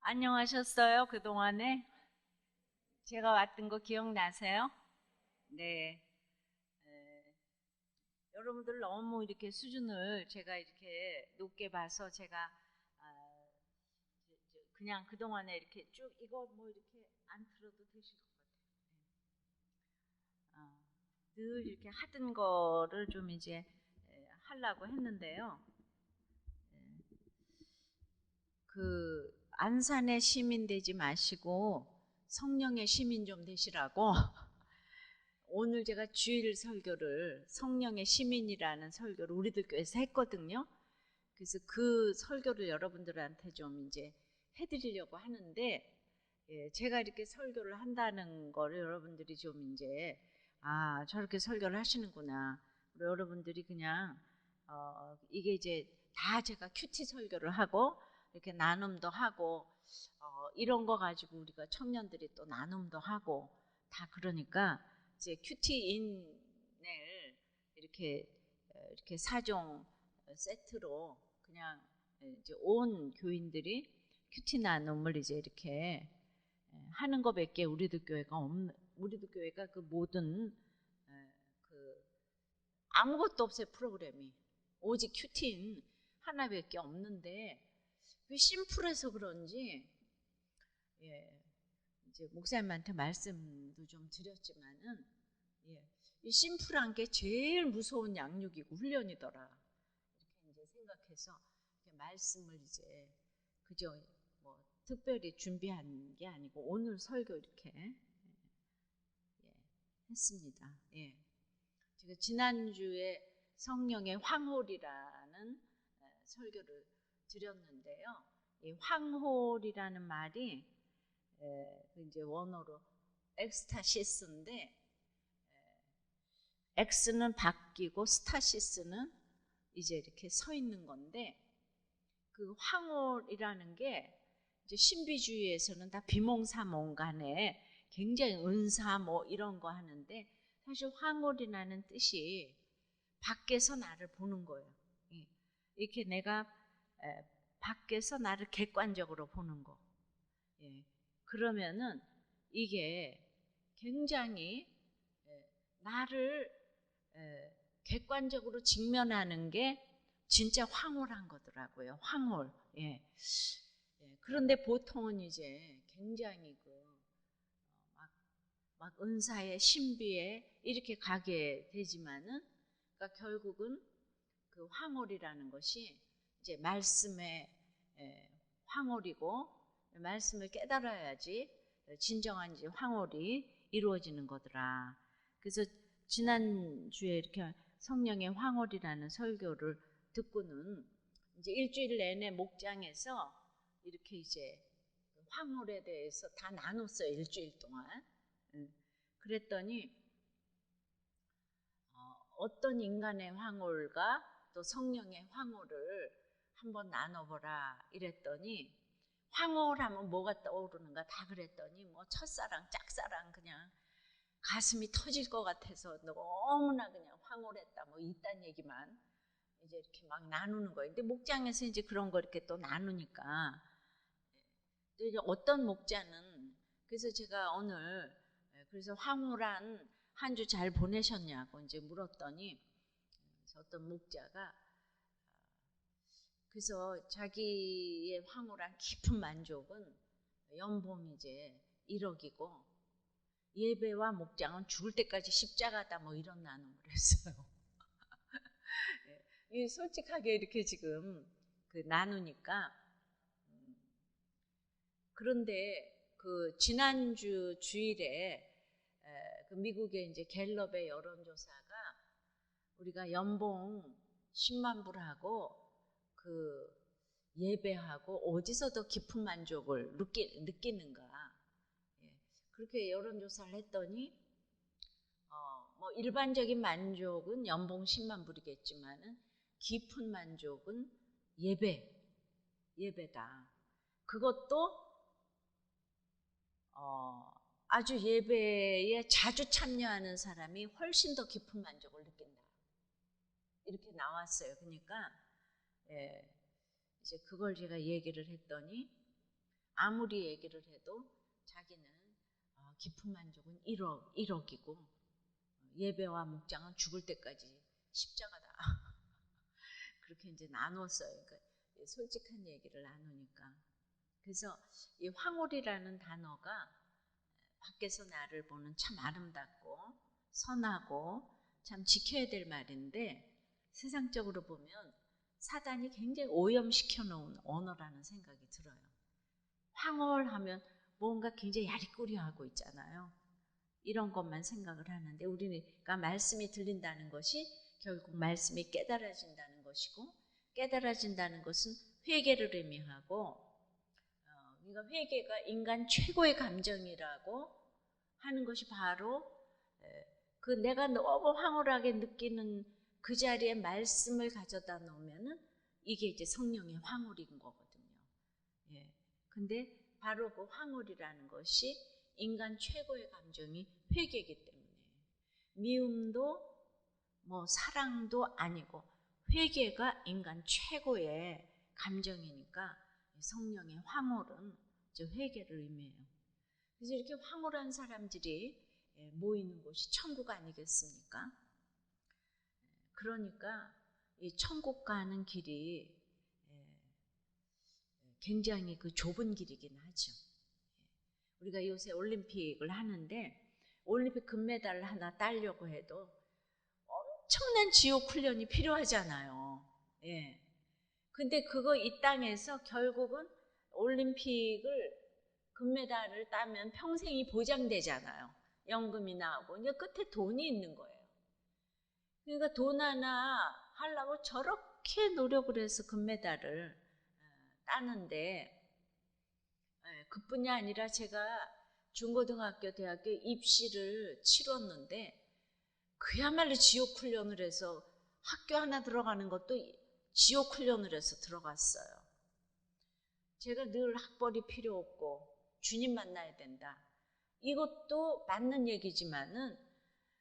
안녕하셨어요, 그동안에? 제가 왔던 거 기억나세요? 네. 에, 여러분들 너무 이렇게 수준을 제가 이렇게 높게 봐서 제가 아, 그냥 그동안에 이렇게 쭉 이거 뭐 이렇게 안 틀어도 되실 것 같아요. 늘 이렇게 하던 거를 좀 이제 하려고 했는데요. 그 안산의 시민 되지 마시고 성령의 시민 좀 되시라고 오늘 제가 주일 설교를 성령의 시민이라는 설교를 우리들 교회에서 했거든요. 그래서 그 설교를 여러분들한테 좀 이제 해드리려고 하는데, 제가 이렇게 설교를 한다는 거를 여러분들이 좀 이제 저렇게 설교를 하시는구나. 여러분들이 그냥 이게 이제 다 제가 큐티 설교를 하고 이렇게 나눔도 하고 이런 거 가지고 우리가 청년들이 또 나눔도 하고 다 그러니까 이제 큐티인을 이렇게 4종 세트로 그냥 이제 온 교인들이 큐티 나눔을 이제 이렇게 하는 거밖에 우리들 교회가 그 모든 그 아무것도 없어요. 프로그램이 오직 큐티인 하나밖에 없는데 그 심플해서 그런지 이제 목사님한테 말씀도 좀 드렸지만은 이 심플한 게 제일 무서운 양육이고 훈련이더라. 이렇게 이제 생각해서 이렇게 말씀을 이제 그저 뭐 특별히 준비한 게 아니고 오늘 설교 이렇게 했습니다. 제가 지난주에 성령의 황홀이라는 설교를 드렸는데요. 이 황홀이라는 말이 이제 원어로 엑스타시스인데 엑스는 바뀌고 스타시스는 이제 이렇게 서 있는 건데 그 황홀이라는 게 이제 신비주의에서는 다 비몽사몽 간에 굉장히 은사 뭐 이런 거 하는데 사실 황홀이라는 뜻이 밖에서 나를 보는 거예요. 이렇게 내가 밖에서 나를 객관적으로 보는 거. 그러면은 이게 굉장히 나를 객관적으로 직면하는 게 진짜 황홀한 거더라고요. 황홀. 그런데 보통은 이제 굉장히 막 은사의 신비에 이렇게 가게 되지만은 그러니까 결국은 그 황홀이라는 것이 이제 말씀의 황홀이고 말씀을 깨달아야지 진정한 이제 황홀이 이루어지는 거더라. 그래서 지난주에 이렇게 성령의 황홀이라는 설교를 듣고는 이제 일주일 내내 목장에서 이렇게 이제 황홀에 대해서 다 나눴어요. 일주일 동안. 그랬더니 어떤 인간의 황홀과 또 성령의 황홀을 한번 나눠보라 이랬더니 황홀하면 뭐가 떠오르는가 다 그랬더니 뭐 첫사랑 짝사랑 그냥 가슴이 터질 것 같아서 너무나 그냥 황홀했다 뭐 이딴 얘기만 이제 이렇게 막 나누는 거예요. 근데 목장에서 이제 그런 거 이렇게 또 나누니까 또 이제 어떤 목자는 그래서 제가 오늘 그래서 황홀한 한 주 잘 보내셨냐고 이제 물었더니 어떤 목자가 그래서 자기의 황홀한 깊은 만족은 연봉이 이제 1억이고 예배와 목장은 죽을 때까지 십자가다 뭐 이런 나눔을 했어요. 솔직하게 이렇게 지금 그 나누니까 그런데 그 지난주 주일에 그 미국의 이제 갤럽의 여론조사가 우리가 연봉 10만 불하고 그 예배하고 어디서 더 깊은 만족을 느끼는가 그렇게 여론조사를 했더니 뭐 일반적인 만족은 연봉 10만 불이겠지만은 깊은 만족은 예배다. 그것도 아주 예배에 자주 참여하는 사람이 훨씬 더 깊은 만족을 느낀다. 이렇게 나왔어요. 그러니까 이제 그걸 제가 얘기를 했더니 아무리 얘기를 해도 자기는 깊은 만족은 1억이고 예배와 목장은 죽을 때까지 십자가다. 그렇게 이제 나눴어요. 그러니까 솔직한 얘기를 나누니까. 그래서 이 황홀이라는 단어가 밖에서 나를 보는 참 아름답고 선하고 참 지켜야 될 말인데 세상적으로 보면 사단이 굉장히 오염시켜 놓은 언어라는 생각이 들어요. 황홀하면 뭔가 굉장히 야리꾸리하고 있잖아요. 이런 것만 생각을 하는데 우리가 말씀이 들린다는 것이 결국 말씀이 깨달아진다는 것이고 깨달아진다는 것은 회개를 의미하고 그러니까 회개가 인간 최고의 감정이라고 하는 것이 바로 그 내가 너무 황홀하게 느끼는 그 자리에 말씀을 가져다 놓으면은 이게 이제 성령의 황홀인 거거든요. 예. 근데 바로 그 황홀이라는 것이 인간 최고의 감정이 회개이기 때문에 미움도 뭐 사랑도 아니고 회개가 인간 최고의 감정이니까 성령의 황홀은 이제 회개를 의미해요. 그래서 이렇게 황홀한 사람들이 모이는 곳이 천국 아니겠습니까? 그러니까 이 천국 가는 길이 굉장히 그 좁은 길이긴 하죠. 우리가 요새 올림픽을 하는데 올림픽 금메달을 하나 따려고 해도 엄청난 지옥 훈련이 필요하잖아요. 예. 근데 그거 이 땅에서 결국은 올림픽을 금메달을 따면 평생이 보장되잖아요. 연금이 나오고 이제 끝에 돈이 있는 거예요. 그러니까 돈 하나 하려고 저렇게 노력을 해서 금메달을 따는데 그뿐이 아니라 제가 중고등학교, 대학교 입시를 치렀는데 그야말로 지옥 훈련을 해서 학교 하나 들어가는 것도 지옥 훈련을 해서 들어갔어요. 제가 늘 학벌이 필요 없고 주님 만나야 된다. 이것도 맞는 얘기지만은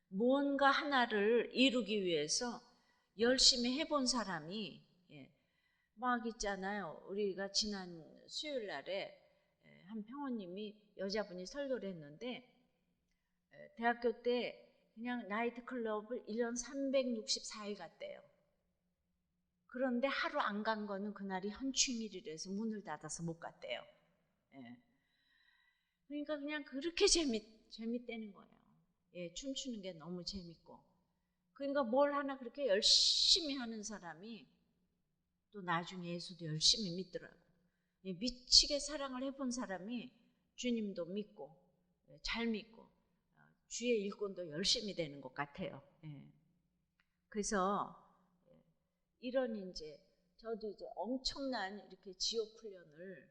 뭔가 하나를 이루기 위해서 열심히 해본 사람이 막 있잖아요. 우리가 지난 수요일 날에 한 평원님이 여자분이 설교를 했는데 대학교 때 그냥 나이트클럽을 1년 364일 갔대요. 그런데 하루 안 간 거는 그날이 현충일이라서 문을 닫아서 못 갔대요. 예. 그러니까 그냥 그렇게 재밌다는 거예요. 예, 춤추는 게 너무 재밌고. 그러니까 뭘 하나 그렇게 열심히 하는 사람이 또 나중에 예수도 열심히 믿더라고. 예, 미치게 사랑을 해본 사람이 주님도 믿고 잘 믿고 주의 일꾼도 열심히 되는 것 같아요. 예. 그래서 이런 이제 저도 이제 엄청난 이렇게 지옥 훈련을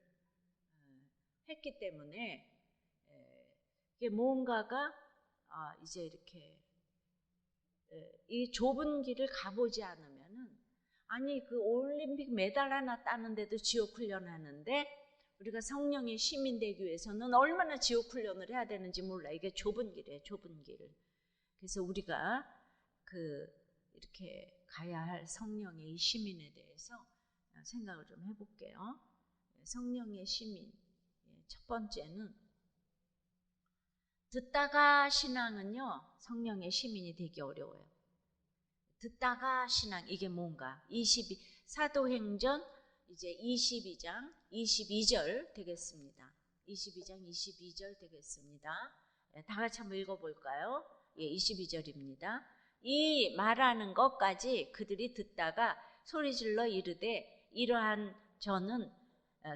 했기 때문에 이게 뭔가가 이제 이렇게 이 좁은 길을 가보지 않으면은 아니 그 올림픽 메달 하나 따는데도 지옥 훈련하는데 우리가 성령의 시민 되기 위해서는 얼마나 지옥 훈련을 해야 되는지 몰라. 이게 좁은 길이에요, 좁은 길. 그래서 우리가 이렇게 가야 할 성령의 시민에 대해서 생각을 좀 해볼게요. 성령의 시민. 첫 번째는 듣다가 신앙은요, 성령의 시민이 되기 어려워요. 듣다가 신앙, 이게 뭔가? 사도행전 이제 22장 22절 되겠습니다. 22장 22절 되겠습니다. 다 같이 한번 읽어볼까요? 22절입니다. 이 말하는 것까지 그들이 듣다가 소리질러 이르되 이러한 저는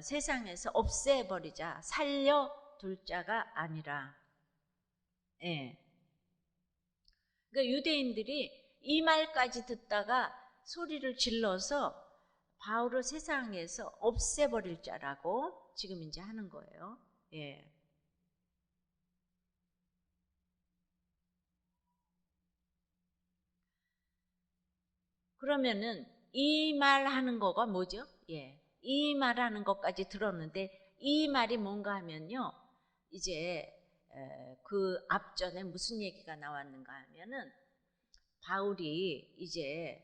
세상에서 없애버리자 살려둘 자가 아니라. 예. 그러니까 유대인들이 이 말까지 듣다가 소리를 질러서 바울을 세상에서 없애버릴 자라고 지금 이제 하는 거예요. 예. 그러면은 이 말하는 거가 뭐죠? 예. 이 말하는 것까지 들었는데 이 말이 뭔가 하면요. 이제 그 앞전에 무슨 얘기가 나왔는가 하면은 바울이 이제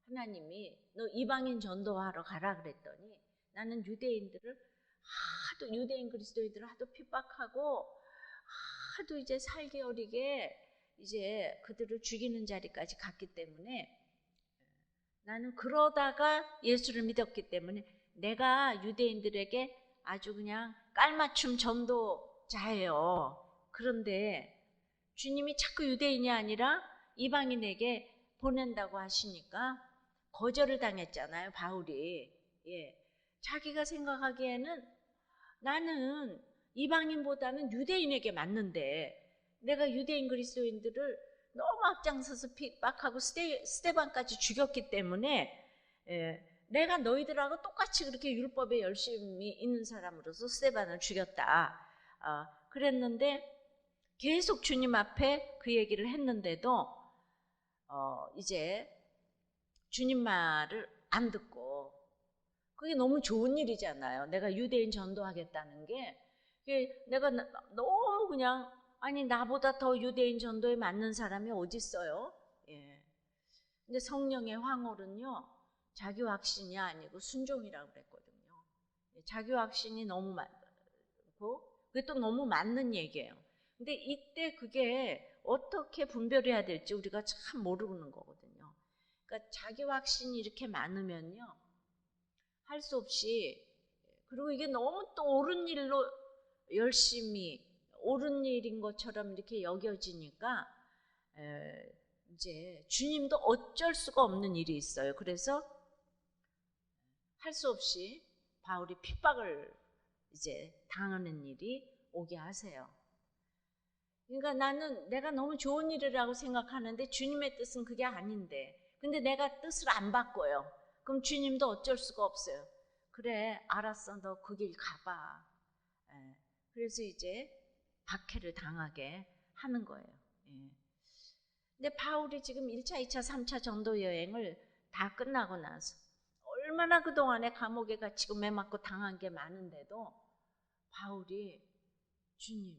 하나님이 너 이방인 전도하러 가라 그랬더니 나는 유대인들을 하도 유대인 그리스도인들을 하도 핍박하고 하도 이제 살기 어리게 이제 그들을 죽이는 자리까지 갔기 때문에 나는 그러다가 예수를 믿었기 때문에 내가 유대인들에게 아주 그냥 깔맞춤 전도자예요. 그런데 주님이 자꾸 유대인이 아니라 이방인에게 보낸다고 하시니까 거절을 당했잖아요, 바울이. 예. 자기가 생각하기에는 나는 이방인보다는 유대인에게 맞는데 내가 유대인 그리스도인들을 너무 앞장서서 핍박하고 스데반까지 죽였기 때문에 내가 너희들하고 똑같이 그렇게 율법에 열심히 있는 사람으로서 스데반을 죽였다. 그랬는데 계속 주님 앞에 그 얘기를 했는데도 이제 주님 말을 안 듣고 그게 너무 좋은 일이잖아요. 내가 유대인 전도하겠다는 게 내가 너무 그냥 아니 나보다 더 유대인 전도에 맞는 사람이 어디 있어요? 예. 근데 성령의 황홀은요 자기 확신이 아니고 순종이라고 그랬거든요. 자기 확신이 너무 많고 그게 또 너무 맞는 얘기예요. 근데 이때 그게 어떻게 분별해야 될지 우리가 참 모르는 거거든요. 그러니까 자기 확신이 이렇게 많으면요 할 수 없이 그리고 이게 너무 또 옳은 일로 열심히 옳은 일인 것처럼 이렇게 여겨지니까 이제 주님도 어쩔 수가 없는 일이 있어요. 그래서 할 수 없이 바울이 핍박을 이제 당하는 일이 오게 하세요. 그러니까 나는 내가 너무 좋은 일이라고 생각하는데 주님의 뜻은 그게 아닌데 근데 내가 뜻을 안 바꿔요. 그럼 주님도 어쩔 수가 없어요. 그래 알았어 너 그 길 가봐. 그래서 이제 박해를 당하게 하는 거예요. 근데 바울이 지금 1차, 2차, 3차 전도 여행을 다 끝나고 나서 얼마나 그동안에 감옥에 갇히고 매 맞고 당한 게 많은데도 바울이 주님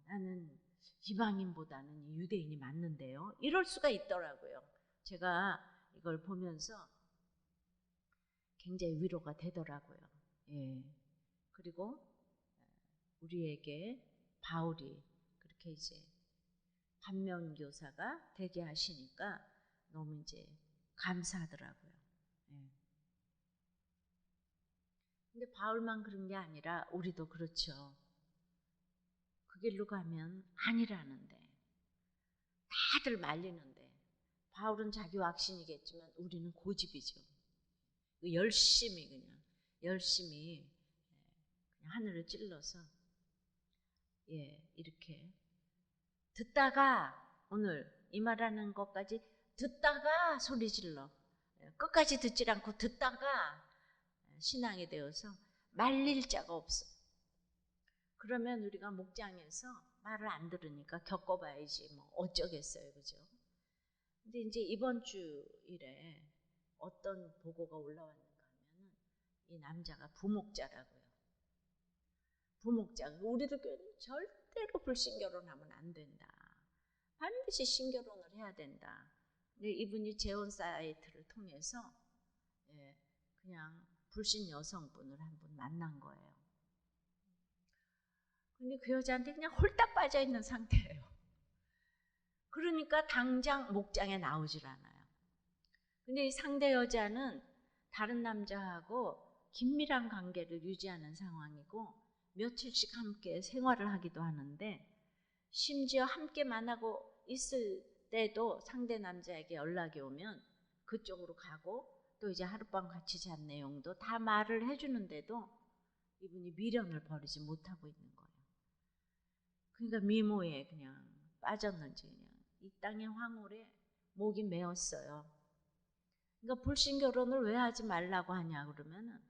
나는 이방인보다는 유대인이 맞는데요. 이럴 수가 있더라고요. 제가 이걸 보면서 굉장히 위로가 되더라고요. 예. 그리고 우리에게 바울이 그렇게 이제 반면교사가 되게 하시니까 너무 이제 감사하더라고요. 예. 근데 바울만 그런 게 아니라 우리도 그렇죠. 그 길로 가면 아니라는데 다들 말리는데 바울은 자기 확신이겠지만 우리는 고집이죠. 열심히 그냥 하늘을 찔러서 이렇게 듣다가 오늘 이 말하는 것까지 듣다가 소리 질러 끝까지 듣질 않고 듣다가 신앙이 되어서 말릴 자가 없어. 그러면 우리가 목장에서 말을 안 들으니까 겪어봐야지 뭐 어쩌겠어요, 그죠? 근데 이제 이번 주일에 어떤 보고가 올라왔는가 하면은 이 남자가 부목자라고요. 부목자. 우리들 교회는 절대로 불신결혼하면 안 된다. 반드시 신결혼을 해야 된다. 근데 이분이 재혼 사이트를 통해서 그냥 불신 여성분을 한 분 만난 거예요. 근데 그 여자한테 그냥 홀딱 빠져 있는 상태예요. 그러니까 당장 목장에 나오질 않아요. 근데 이 상대 여자는 다른 남자하고 긴밀한 관계를 유지하는 상황이고 며칠씩 함께 생활을 하기도 하는데 심지어 함께만 하고 있을 때도 상대 남자에게 연락이 오면 그쪽으로 가고 또 이제 하룻밤 같이 잔 내용도 다 말을 해주는데도 이분이 미련을 버리지 못하고 있는 거예요. 그러니까 미모에 그냥 빠졌는지 그냥 이 땅의 황홀에 목이 메었어요. 그러니까 불신결혼을 왜 하지 말라고 하냐 그러면은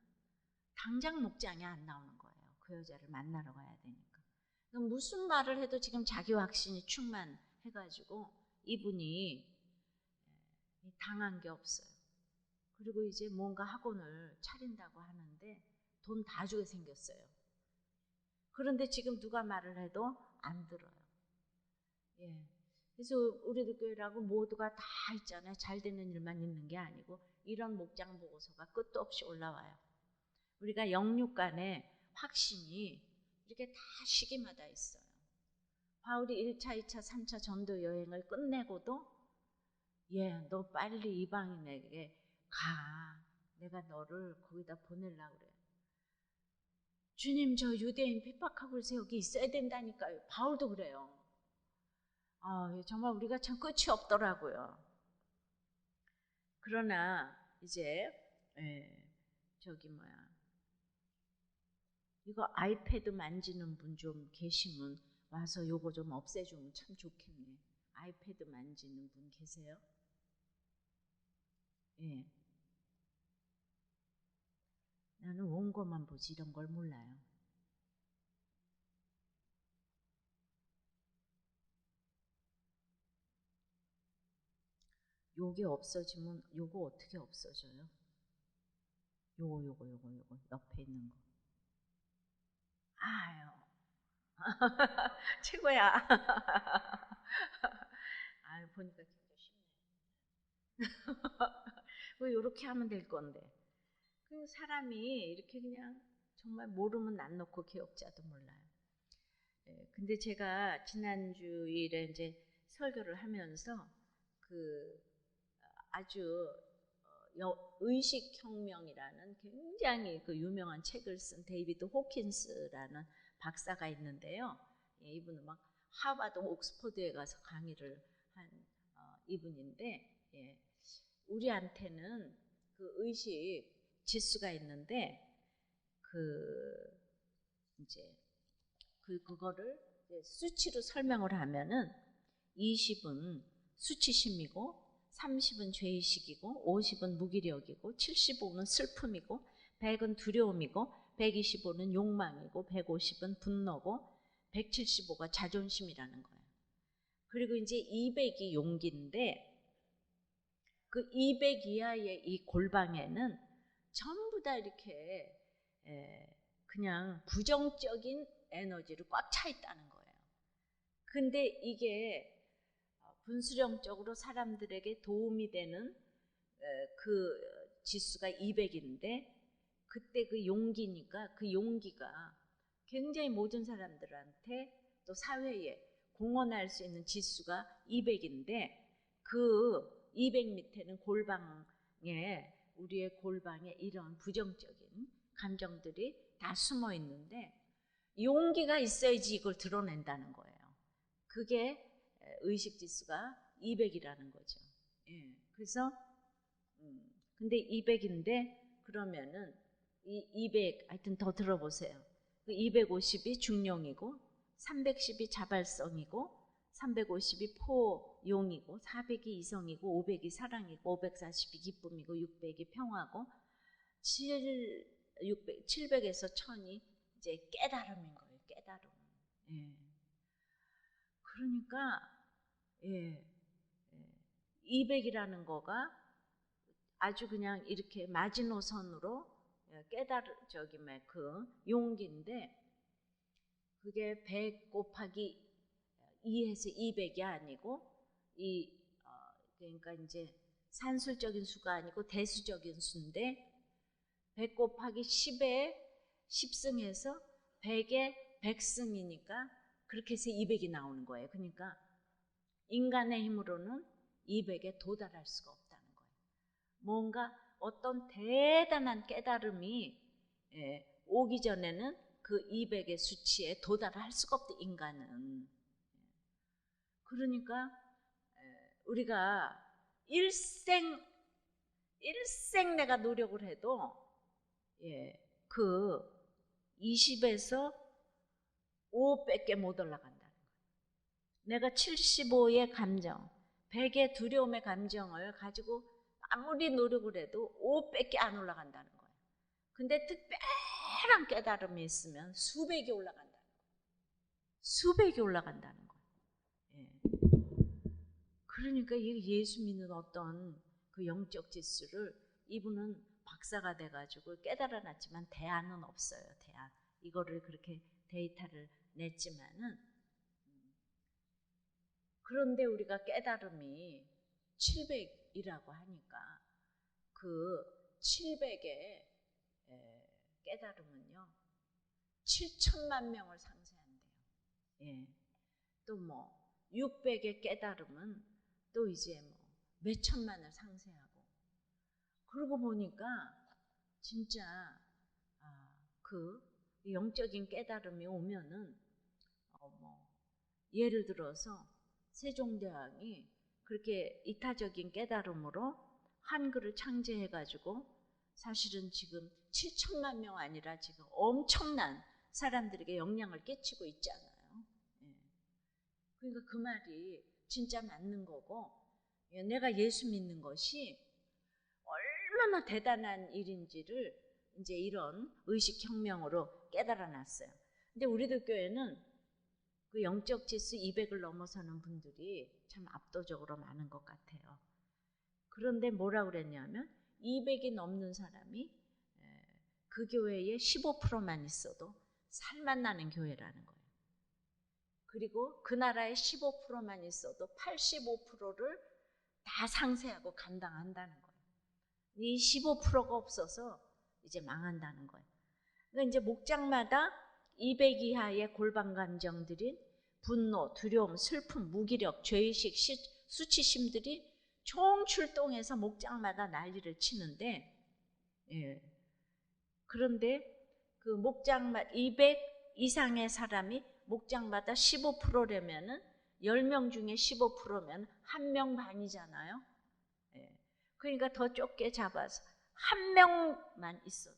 당장 목장에 안 나오는 거예요. 그 여자를 만나러 가야 되니까. 그러니까 무슨 말을 해도 지금 자기 확신이 충만해가지고 이분이 당한 게 없어요. 그리고 이제 뭔가 학원을 차린다고 하는데 돈 다 주게 생겼어요. 그런데 지금 누가 말을 해도 안 들어요. 그래서 우리들 교회라고 모두가 다 있잖아요. 잘 되는 일만 있는 게 아니고 이런 목장 보고서가 끝도 없이 올라와요. 우리가 영육 간에 확신이 이렇게 다 시기마다 있어요. 바울이 1차, 2차, 3차 전도 여행을 끝내고도 너 빨리 이방인에게 가. 내가 너를 거기다 보내려고 그래. 주님, 저 유대인 핍박하고 있어서 여기 있어야 된다니까요. 바울도 그래요. 정말 우리가 참 끝이 없더라고요. 그러나 이제 이거 아이패드 만지는 분 좀 계시면 와서 요거 좀 없애주면 참 좋겠네. 아이패드 만지는 분 계세요? 나는 원고만 보지 이런 걸 몰라요. 요게 없어지면 요거 어떻게 없어져요? 요거 옆에 있는 거. 아유 최고야. 아유 보니까 진짜 쉽네. 왜 이렇게 하면 될 건데. 그 사람이 이렇게 그냥 정말 모르면 안 놓고 기억자도 몰라요. 근데 제가 지난주일에 이제 설교를 하면서 아주 의식혁명이라는 굉장히 유명한 책을 쓴 데이비드 호킨스라는 박사가 있는데요. 이분은 막 하버드, 옥스퍼드에 가서 강의를 한 이분인데, 우리한테는 그 의식 지수가 있는데, 그거를 수치로 설명을 하면은 20은 수치심이고, 30은 죄의식이고, 50은 무기력이고, 75는 슬픔이고, 100은 두려움이고, 125는 욕망이고, 150은 분노고, 175가 자존심이라는 거예요. 그리고 이제 200이 용기인데, 그 200 이하의 이 골방에는 전부 다 이렇게 그냥 부정적인 에너지로 꽉 차 있다는 거예요. 근데 이게 분수령적으로 사람들에게 도움이 되는 그 지수가 200인데 그때 그 용기니까 그 용기가 굉장히 모든 사람들한테 또 사회에 공헌할 수 있는 지수가 200인데 그 200 밑에는 골방에 우리의 골방에 이런 부정적인 감정들이 다 숨어 있는데 용기가 있어야지 이걸 드러낸다는 거예요. 그게 의식지수가 200이라는 거죠. 그래서 근데 200인데 그러면은 이 200 하여튼 더 들어보세요. 250이 중용이고 310이 자발성이고 350이 포용이고 400이 이성이고 500이 사랑이고 540이 기쁨이고 600이 평화고 700에서 1000이 이제 깨달음인 거예요. 깨달음. 그러니까 200이라는 거가 아주 그냥 이렇게 마지노선으로 그 용기인데 그게 100 곱하기 2에서 200이 아니고 그러니까 이제 산술적인 수가 아니고 대수적인 수인데 100 곱하기 10에 10승해서 100에 100승이니까 그렇게 해서 200이 나오는 거예요. 그러니까 인간의 힘으로는 200에 도달할 수가 없다는 거예요. 뭔가 어떤 대단한 깨달음이 오기 전에는 그 200의 수치에 도달할 수가 없다, 인간은. 그러니까 우리가 일생 내가 노력을 해도 그 20에서 5밖에 못 올라간다는 거예요. 내가 75의 감정, 100의 두려움의 감정을 가지고 아무리 노력을 해도 5밖에 안 올라간다는 거예요. 근데 특별한 깨달음이 있으면 수백이 올라간다는 거예요. 수백이 올라간다는 거예요. 그러니까 예수 믿는 어떤 그 영적 지수를 이분은 박사가 돼가지고 깨달아놨지만 대안은 없어요. 대안. 이거를 그렇게 데이터를 냈지만은 그런데 우리가 깨달음이 700이라고 하니까 그 700의 깨달음은요 7천만 명을 상쇄한대요. 예. 또 뭐 600의 깨달음은 또 이제 뭐 몇천만을 상쇄하고, 그러고 보니까 진짜 그 영적인 깨달음이 오면은 뭐 예를 들어서 세종대왕이 그렇게 이타적인 깨달음으로 한글을 창제해가지고 사실은 지금 7천만 명 아니라 지금 엄청난 사람들에게 영향을 끼치고 있잖아요. 예. 그러니까 그 말이 진짜 맞는 거고, 내가 예수 믿는 것이 얼마나 대단한 일인지를 이제 이런 의식혁명으로 깨달아놨어요. 근데 우리들 교회는 그 영적 지수 200을 넘어서는 분들이 참 압도적으로 많은 것 같아요. 그런데 뭐라 그랬냐면 200이 넘는 사람이 그 교회에 15%만 있어도 살만 나는 교회라는 거예요. 그리고 그 나라에 15%만 있어도 85%를 다 상쇄하고 감당한다는 거예요. 이 15%가 없어서 이제 망한다는 거예요. 그러니까 이제 목장마다 200 이하의 골방 감정들인 분노, 두려움, 슬픔, 무기력, 죄의식, 수치심들이 총출동해서 목장마다 난리를 치는데, 예. 그런데 그 목장마다 200 이상의 사람이 목장마다 15%라면은 10명 중에 15%면 1명 반이잖아요. 예. 그러니까 더 좁게 잡아서 1명만 있어도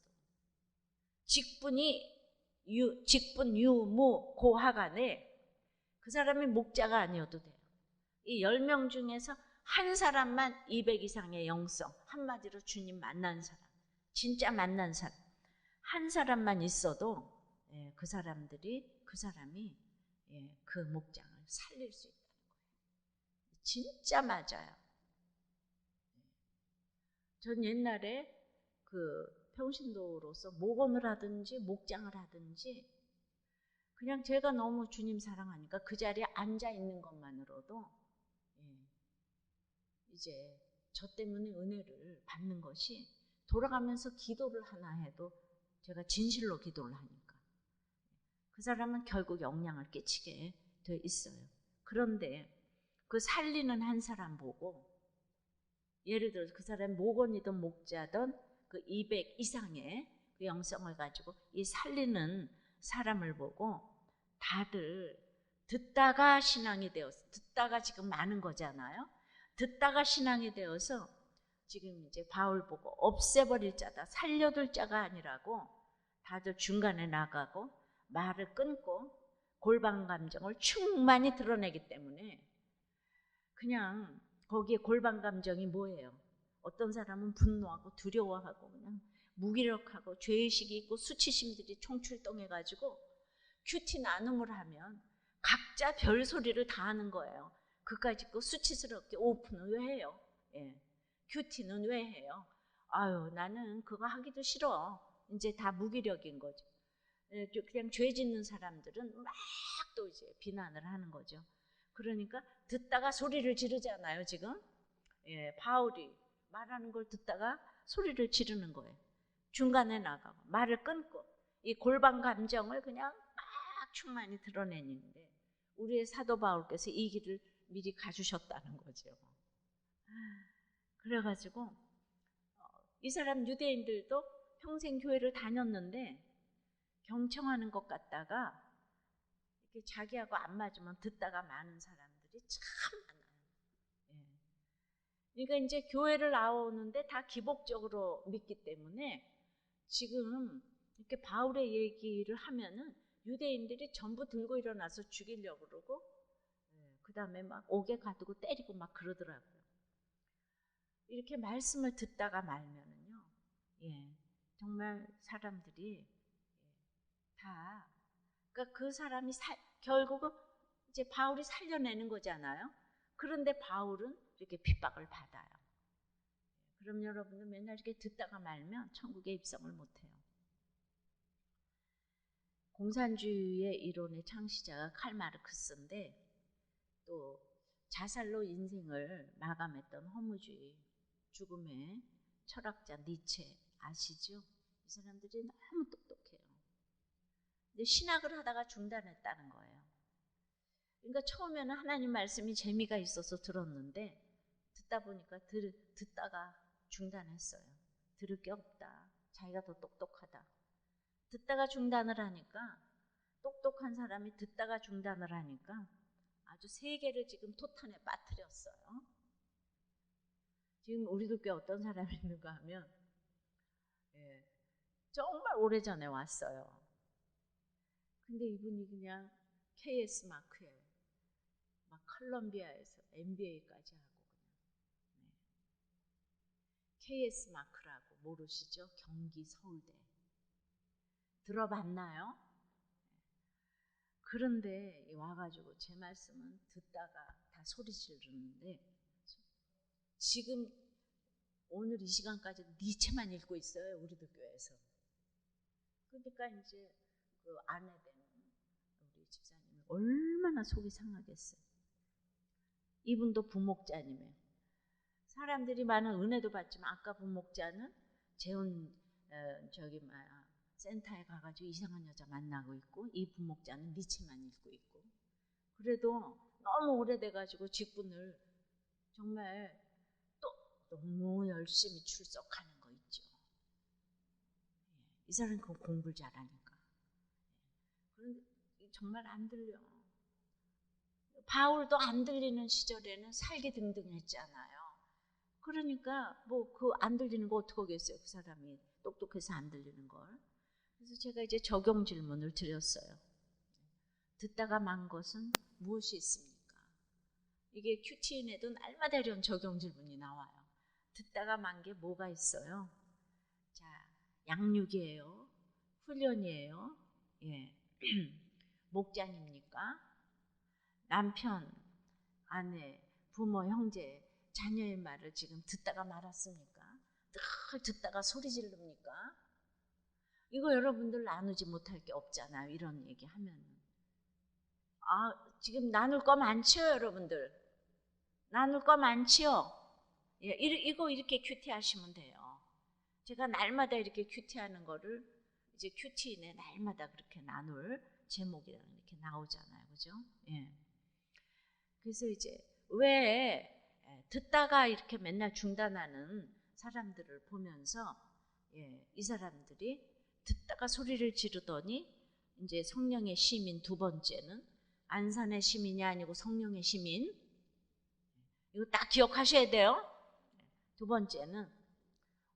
직분 유무 고하간에 그 사람이 목자가 아니어도 돼요. 이 10명 중에서 한 사람만 200 이상의 영성, 한마디로 주님 만난 사람, 진짜 만난 사람 한 사람만 있어도 그 사람이 그 목장을 살릴 수 있다는 거예요. 진짜 맞아요. 전 옛날에 그 평신도로서 목원을 하든지 목장을 하든지 그냥 제가 너무 주님 사랑하니까 그 자리에 앉아 있는 것만으로도 이제 저 때문에 은혜를 받는 것이, 돌아가면서 기도를 하나 해도 제가 진실로 기도를 하니까 그 사람은 결국 영향을 끼치게 돼 있어요. 그런데 그 살리는 한 사람 보고, 예를 들어서 그 사람이 목원이든 목자든 그 200 이상의 그 영성을 가지고 이 살리는 사람을 보고 다들 듣다가 신앙이 되어서, 듣다가 지금 많은 거잖아요. 듣다가 신앙이 되어서 지금 이제 바울 보고 없애버릴 자다, 살려둘 자가 아니라고 다들 중간에 나가고 말을 끊고 골방 감정을 충만히 드러내기 때문에, 그냥 거기에 골방 감정이 뭐예요? 어떤 사람은 분노하고 두려워하고 그냥 무기력하고 죄의식이 있고 수치심들이 총출동해가지고 큐티 나눔을 하면 각자 별소리를 다 하는 거예요. 그까짓 거 수치스럽게 오픈은 왜 해요? 예. 큐티는 왜 해요? 아유, 나는 그거 하기도 싫어. 이제 다 무기력인 거죠. 예, 그냥 죄 짓는 사람들은 막 또 이제 비난을 하는 거죠. 그러니까 듣다가 소리를 지르잖아요, 지금. 예, 바울이 말하는 걸 듣다가 소리를 지르는 거예요. 중간에 나가고 말을 끊고 이 골방 감정을 그냥 막 충만히 드러내는데, 우리의 사도 바울께서 이 길을 미리 가주셨다는 거죠. 그래가지고 이 사람 유대인들도 평생 교회를 다녔는데 경청하는 것 같다가 이렇게 자기하고 안 맞으면 듣다가 마는 사람들이 참 많아요. 예. 그러니까 이제 교회를 나오는데 다 기복적으로 믿기 때문에 지금 이렇게 바울의 얘기를 하면은 유대인들이 전부 들고 일어나서 죽이려고 그러고, 그 다음에 막 옥에 가두고 때리고 막 그러더라고요. 이렇게 말씀을 듣다가 말면은요, 예, 정말 사람들이 다, 그러니까 그 사람이 결국은 이제 바울이 살려내는 거잖아요. 그런데 바울은 이렇게 핍박을 받아요. 그럼 여러분들 맨날 이렇게 듣다가 말면 천국에 입성을 못해요. 공산주의의 이론의 창시자가 칼 마르크스인데, 또 자살로 인생을 마감했던 허무주의 죽음의 철학자 니체 아시죠? 이 사람들이 너무 똑똑해요. 근데 신학을 하다가 중단했다는 거예요. 그러니까 처음에는 하나님 말씀이 재미가 있어서 들었는데 듣다 보니까 듣다가 중단했어요. 들을 게 없다. 자기가 더 똑똑하다. 듣다가 중단을 하니까 똑똑한 사람이 듣다가 중단을 하니까 아주 세계를 지금 토탄에 빠뜨렸어요. 지금 우리 교회 어떤 사람이 있는가 하면 정말 오래전에 왔어요. 근데 이분이 그냥 KS 마크에 막 컬럼비아에서 MBA까지 하고 그냥 KS 마크라고 모르시죠? 경기 서울대 들어봤나요? 그런데 와가지고 제 말씀은 듣다가 다 소리 지르는데 지금 오늘 이 시간까지도 니체만 읽고 있어요. 우리들 교회에서. 그러니까 이제 그 아내 되는 우리 집사님이 얼마나 속이 상하겠어요. 이분도 부목자님이에요. 사람들이 많은 은혜도 받지만 아까 부목자는 재혼 센터에 가가지고 이상한 여자 만나고 있고 이 부목자는 니체만 읽고 있고 그래도 너무 오래돼가지고 직분을 정말 또 너무 열심히 출석하는 거 있죠. 이 사람은 그 공부를 잘하니까. 그런데 정말 안 들려. 바울도 안 들리는 시절에는 살기 등등했잖아요. 그러니까 뭐 그 안 들리는 거 어떡하겠어요. 그 사람이 똑똑해서 안 들리는 걸. 그래서 제가 이제 적용 질문을 드렸어요. 듣다가 만 것은 무엇이 있습니까? 이게 QTN에도 날마다 이런 적용 질문이 나와요. 듣다가 만 게 뭐가 있어요? 자, 양육이에요? 훈련이에요? 예. 목장입니까? 남편, 아내, 부모, 형제, 자녀의 말을 지금 듣다가 말았습니까? 늘 듣다가 소리 지릅니까? 이거 여러분들 나누지 못할 게 없잖아요. 이런 얘기 하면은. 지금 나눌 거 많죠, 여러분들? 나눌 거 많지요? 예, 이거 이렇게 큐티하시면 돼요. 제가 날마다 이렇게 큐티하는 거를 이제 큐티인에 날마다 그렇게 나눌 제목이랑 이렇게 나오잖아요. 그죠? 예. 그래서 이제 왜 듣다가 이렇게 맨날 중단하는 사람들을 보면서 이 사람들이 듣다가 소리를 지르더니 이제 성령의 시민 두 번째는 안산의 시민이 아니고 성령의 시민 이거 딱 기억하셔야 돼요. 두 번째는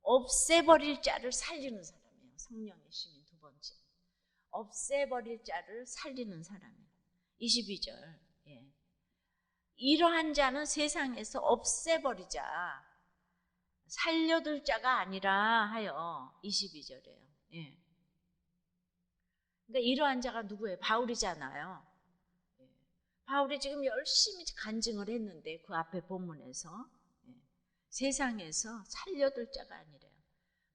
없애버릴 자를 살리는 사람이에요. 성령의 시민 두 번째. 없애버릴 자를 살리는 사람이에요. 22절. 이러한 자는 세상에서 없애버리자. 살려둘 자가 아니라 하여 22절이에요. 그러니까 이러한 자가 누구예요? 바울이잖아요. 바울이 지금 열심히 간증을 했는데 그 앞에 본문에서 세상에서 살려둘 자가 아니래요.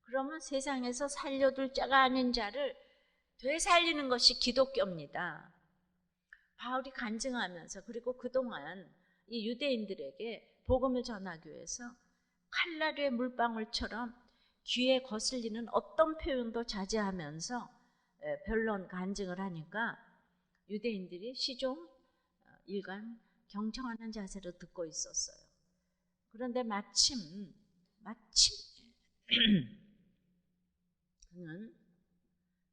그러면 세상에서 살려둘 자가 아닌 자를 되살리는 것이 기독교입니다. 바울이 간증하면서 그리고 그동안 이 유대인들에게 복음을 전하기 위해서 칼날의 물방울처럼 귀에 거슬리는 어떤 표현도 자제하면서 변론 간증을 하니까 유대인들이 시종 일관 경청하는 자세로 듣고 있었어요. 그런데 마침 그는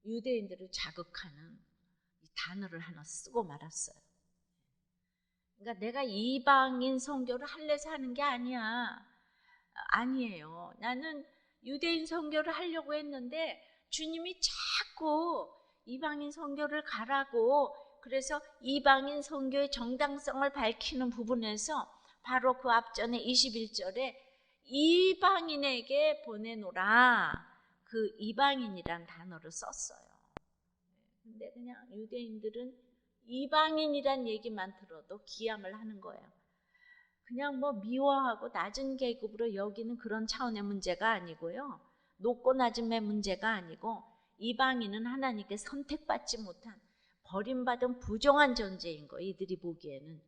유대인들을 자극하는 이 단어를 하나 쓰고 말았어요. 그러니까 내가 이방인 선교를 할래서 하는 게 아니에요. 나는 유대인 선교를 하려고 했는데 주님이 자꾸 이방인 선교를 가라고 그래서 이방인 선교의 정당성을 밝히는 부분에서 바로 그 앞전에 21절에 이방인에게 보내노라 그 이방인이란 단어를 썼어요. 근데 그냥 유대인들은 이방인이란 얘기만 들어도 기함을 하는 거예요. 그냥 뭐 미워하고 낮은 계급으로 여기는 그런 차원의 문제가 아니고요. 높고 낮음의 문제가 아니고 이방인은 하나님께 선택받지 못한 버림받은 부정한 존재인 거 이들이 보기에는.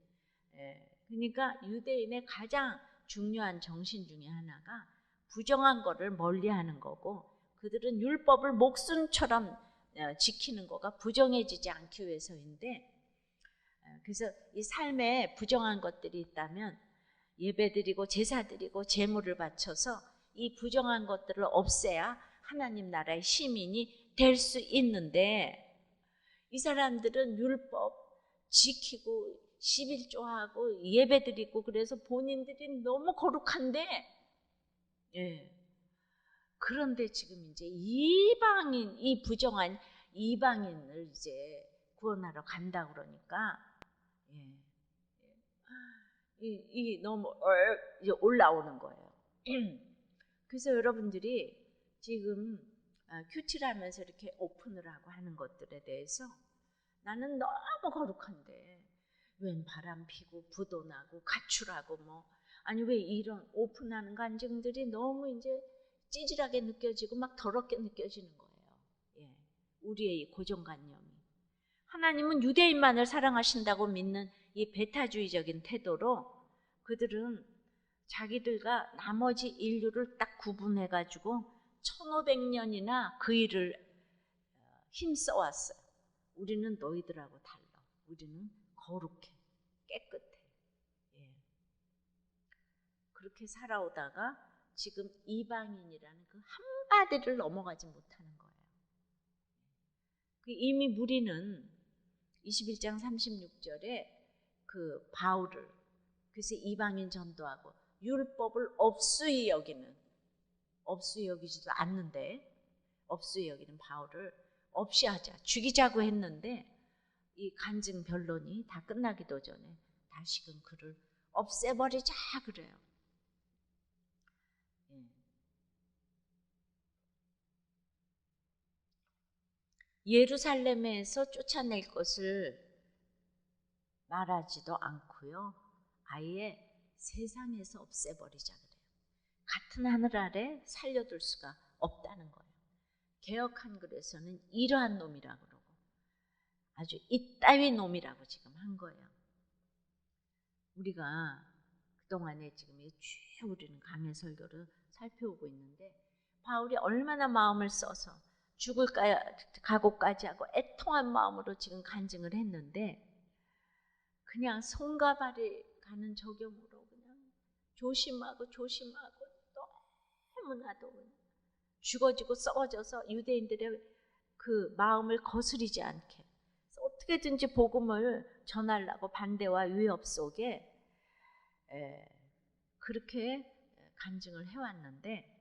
그러니까 유대인의 가장 중요한 정신 중에 하나가 부정한 거를 멀리하는 거고 그들은 율법을 목숨처럼 지키는 거가 부정해지지 않기 위해서인데, 그래서 이 삶에 부정한 것들이 있다면 예배드리고 제사드리고 제물을 바쳐서 이 부정한 것들을 없애야 하나님 나라의 시민이 될 수 있는데, 이 사람들은 율법 지키고 11조하고 예배드리고 그래서 본인들이 너무 거룩한데, 그런데 지금 이제 이방인, 이 부정한 이방인을 이제 구원하러 간다 그러니까 이 너무 이제 올라오는 거예요. 그래서 여러분들이 지금 큐티라면서 이렇게 오픈을 하고 하는 것들에 대해서 나는 너무 거룩한데 웬 바람 피고 부도 나고 가출하고 아니 왜 이런 오픈하는 간증들이 너무 이제 찌질하게 느껴지고 막 더럽게 느껴지는 거예요. 우리의 이 고정관념이. 하나님은 유대인만을 사랑하신다고 믿는 이 배타주의적인 태도로 그들은 자기들과 나머지 인류를 딱 구분해가지고 1500년이나 그 일을 힘써왔어요. 우리는 너희들하고 달라. 우리는 거룩해, 깨끗해. 그렇게 살아오다가 지금 이방인이라는 그 한마디를 넘어가지 못하는 거예요. 이미 무리는 21장 36절에 그 바울을, 그래서 이방인 전도하고 율법을 업수히 여기지도 않는데, 업수히 여기는 바울을 없이 하자, 죽이자고 했는데 이 간증 변론이 다 끝나기도 전에 다시금 그를 없애버리자 그래요. 예루살렘에서 쫓아낼 것을 말하지도 않고요. 아예 세상에서 없애버리자 그래요. 같은 하늘 아래 살려둘 수가 없다는 거예요. 개역 한글에서는 이러한 놈이라고 그러고 아주 이따위 놈이라고 지금 한 거예요. 우리가 그동안에 지금 쭉 우리는 강해 설교를 살펴오고 있는데 바울이 얼마나 마음을 써서 죽을 각오까지 하고 애통한 마음으로 지금 간증을 했는데 그냥 손과 발이 가는 적용으로 그냥 조심하고 너무나도 죽어지고 썩어져서 유대인들의 그 마음을 거스리지 않게 어떻게든지 복음을 전하려고 반대와 위협 속에 그렇게 간증을 해왔는데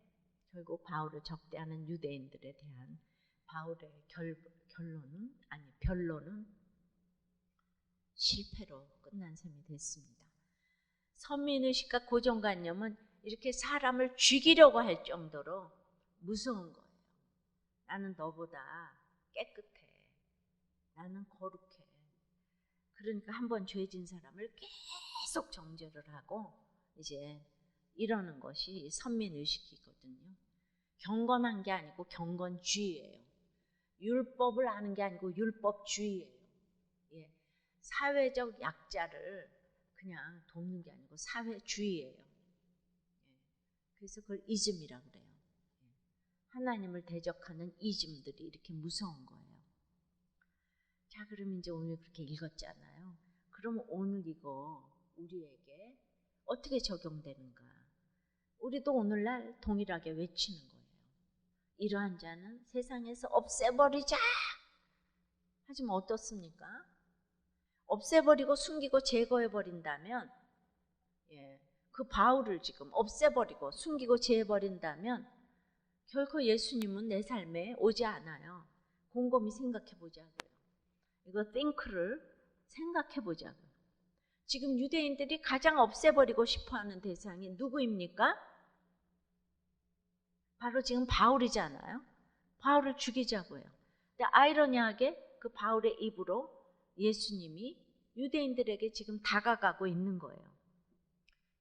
결국 바울을 적대하는 유대인들에 대한 바울의 변론은 실패로 끝난 셈이 됐습니다. 선민의식과 고정관념은 이렇게 사람을 죽이려고 할 정도로 무서운 거예요. 나는 너보다 깨끗해. 나는 거룩해. 그러니까 한번 죄진 사람을 계속 정죄를 하고 이제 이러는 것이 선민의식이거든요. 경건한 게 아니고 경건주의예요. 율법을 아는 게 아니고 율법주의예요. 사회적 약자를 그냥 돕는 게 아니고 사회주의예요. 그래서 그걸 이즘이라고 그래요. 하나님을 대적하는 이즘들이 이렇게 무서운 거예요. 자, 그럼 이제 오늘 그렇게 읽었잖아요. 그럼 오늘 이거 우리에게 어떻게 적용되는가? 우리도 오늘날 동일하게 외치는 거예요. 이러한 자는 세상에서 없애버리자. 하지만 어떻습니까? 없애버리고 숨기고 제거해버린다면 그 바울을 지금 없애버리고 숨기고 제해버린다면 결코 예수님은 내 삶에 오지 않아요. 곰곰이 생각해보자고요. 이거 think를 생각해보자고요. 지금 유대인들이 가장 없애버리고 싶어하는 대상이 누구입니까? 바로 지금 바울이잖아요. 바울을 죽이자고요. 근데 아이러니하게 그 바울의 입으로 예수님이 유대인들에게 지금 다가가고 있는 거예요.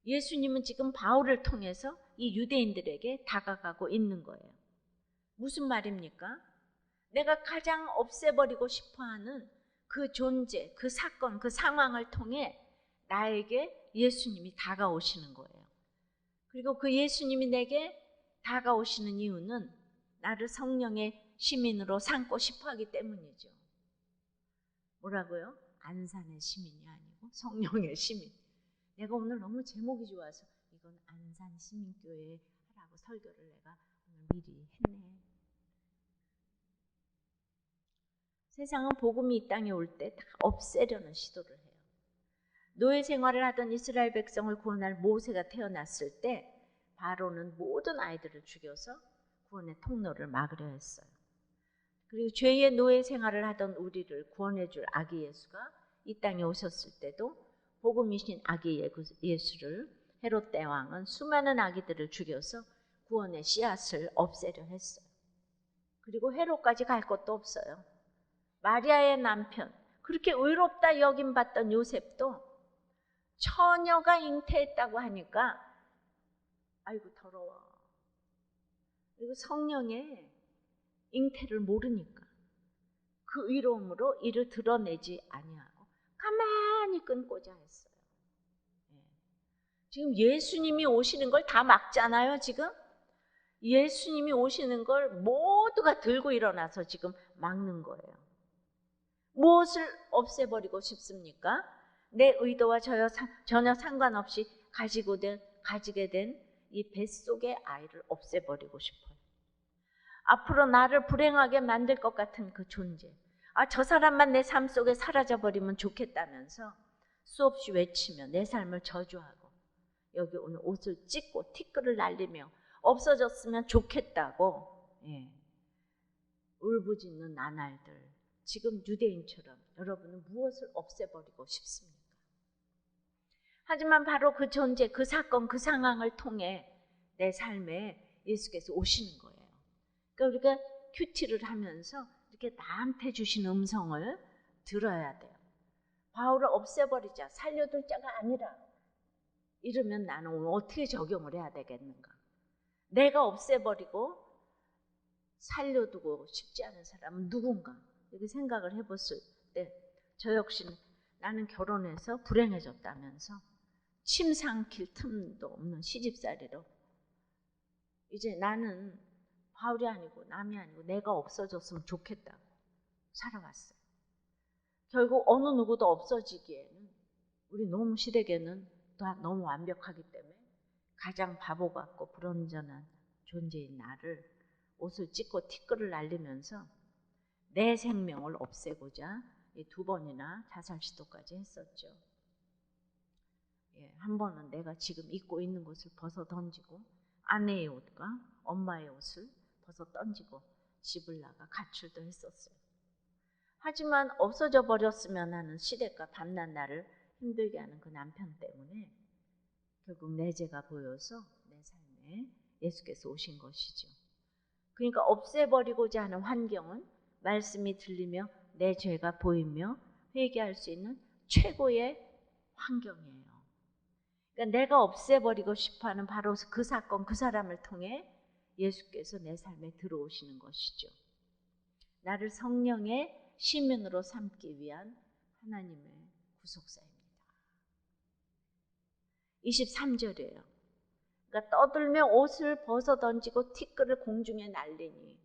예수님은 지금 바울을 통해서 이 유대인들에게 다가가고 있는 거예요. 무슨 말입니까? 내가 가장 없애버리고 싶어하는 그 존재, 그 사건, 그 상황을 통해 나에게 예수님이 다가오시는 거예요. 그리고 그 예수님이 내게 다가오시는 이유는 나를 성령의 시민으로 삼고 싶어 하기 때문이죠. 뭐라고요? 안산의 시민이 아니고 성령의 시민. 내가 오늘 너무 제목이 좋아서 이건 안산 시민교회 하라고 설교를 내가 오늘 미리 했네. 세상은 복음이 이 땅에 올 때 다 없애려는 시도를 해요. 노예 생활을 하던 이스라엘 백성을 구원할 모세가 태어났을 때 바로는 모든 아이들을 죽여서 구원의 통로를 막으려 했어요. 그리고 죄의 노예 생활을 하던 우리를 구원해 줄 아기 예수가 이 땅에 오셨을 때도 복음이신 아기 예수를 헤롯 대왕은 수많은 아기들을 죽여서 구원의 씨앗을 없애려 했어요. 그리고 헤롯까지 갈 것도 없어요. 마리아의 남편, 그렇게 의롭다 여김받던 요셉도 처녀가 잉태했다고 하니까 아이고 더러워. 그리고 성령의 잉태를 모르니까 그 의로움으로 이를 드러내지 아니하고 가만히 끊고자 했어요. 지금 예수님이 오시는 걸 다 막잖아요. 지금 예수님이 오시는 걸 모두가 들고 일어나서 지금 막는 거예요. 무엇을 없애버리고 싶습니까? 내 의도와 전혀 상관없이 가지게 된 이 뱃속의 아이를 없애버리고 싶어요. 앞으로 나를 불행하게 만들 것 같은 그 존재. 저 사람만 내 삶 속에 사라져버리면 좋겠다면서 수없이 외치며 내 삶을 저주하고 여기 오늘 옷을 찢고 티끌을 날리며 없어졌으면 좋겠다고 울부짖는 나날들. 지금 유대인처럼 여러분은 무엇을 없애버리고 싶습니까? 하지만 바로 그 존재, 그 사건, 그 상황을 통해 내 삶에 예수께서 오시는 거예요. 그러니까 우리가 큐티를 하면서 이렇게 나한테 주신 음성을 들어야 돼요. 바울을 없애버리자, 살려둘 자가 아니라 이러면 나는 오늘 어떻게 적용을 해야 되겠는가? 내가 없애버리고 살려두고 싶지 않은 사람은 누군가? 이렇게 생각을 해봤을 때 저 역시는 나는 결혼해서 불행해졌다면서 침 삼킬 틈도 없는 시집살이로 이제 나는 바울이 아니고 남이 아니고 내가 없어졌으면 좋겠다고 살아왔어요. 결국 어느 누구도 없어지기에는 우리 너무 시대에는 다 너무 완벽하기 때문에 가장 바보 같고 불완전한 존재인 나를 옷을 찢고 티끌을 날리면서 내 생명을 없애고자 2번이나 자살 시도까지 했었죠. 한 번은 내가 지금 입고 있는 것을 벗어 던지고 아내의 옷과 엄마의 옷을 벗어 던지고 집을 나가 가출도 했었어요. 하지만 없어져 버렸으면 하는 시댁과 밤낮 나를 힘들게 하는 그 남편 때문에 결국 내 죄가 보여서 내 삶에 예수께서 오신 것이죠. 그러니까 없애버리고자 하는 환경은 말씀이 들리며 내 죄가 보이며 회개할 수 있는 최고의 환경이에요. 그러니까 내가 없애버리고 싶어하는 바로 그 사건, 그 사람을 통해 예수께서 내 삶에 들어오시는 것이죠. 나를 성령의 시민으로 삼기 위한 하나님의 구속사입니다. 23절이에요. 그러니까 떠들며 옷을 벗어 던지고 티끌을 공중에 날리니,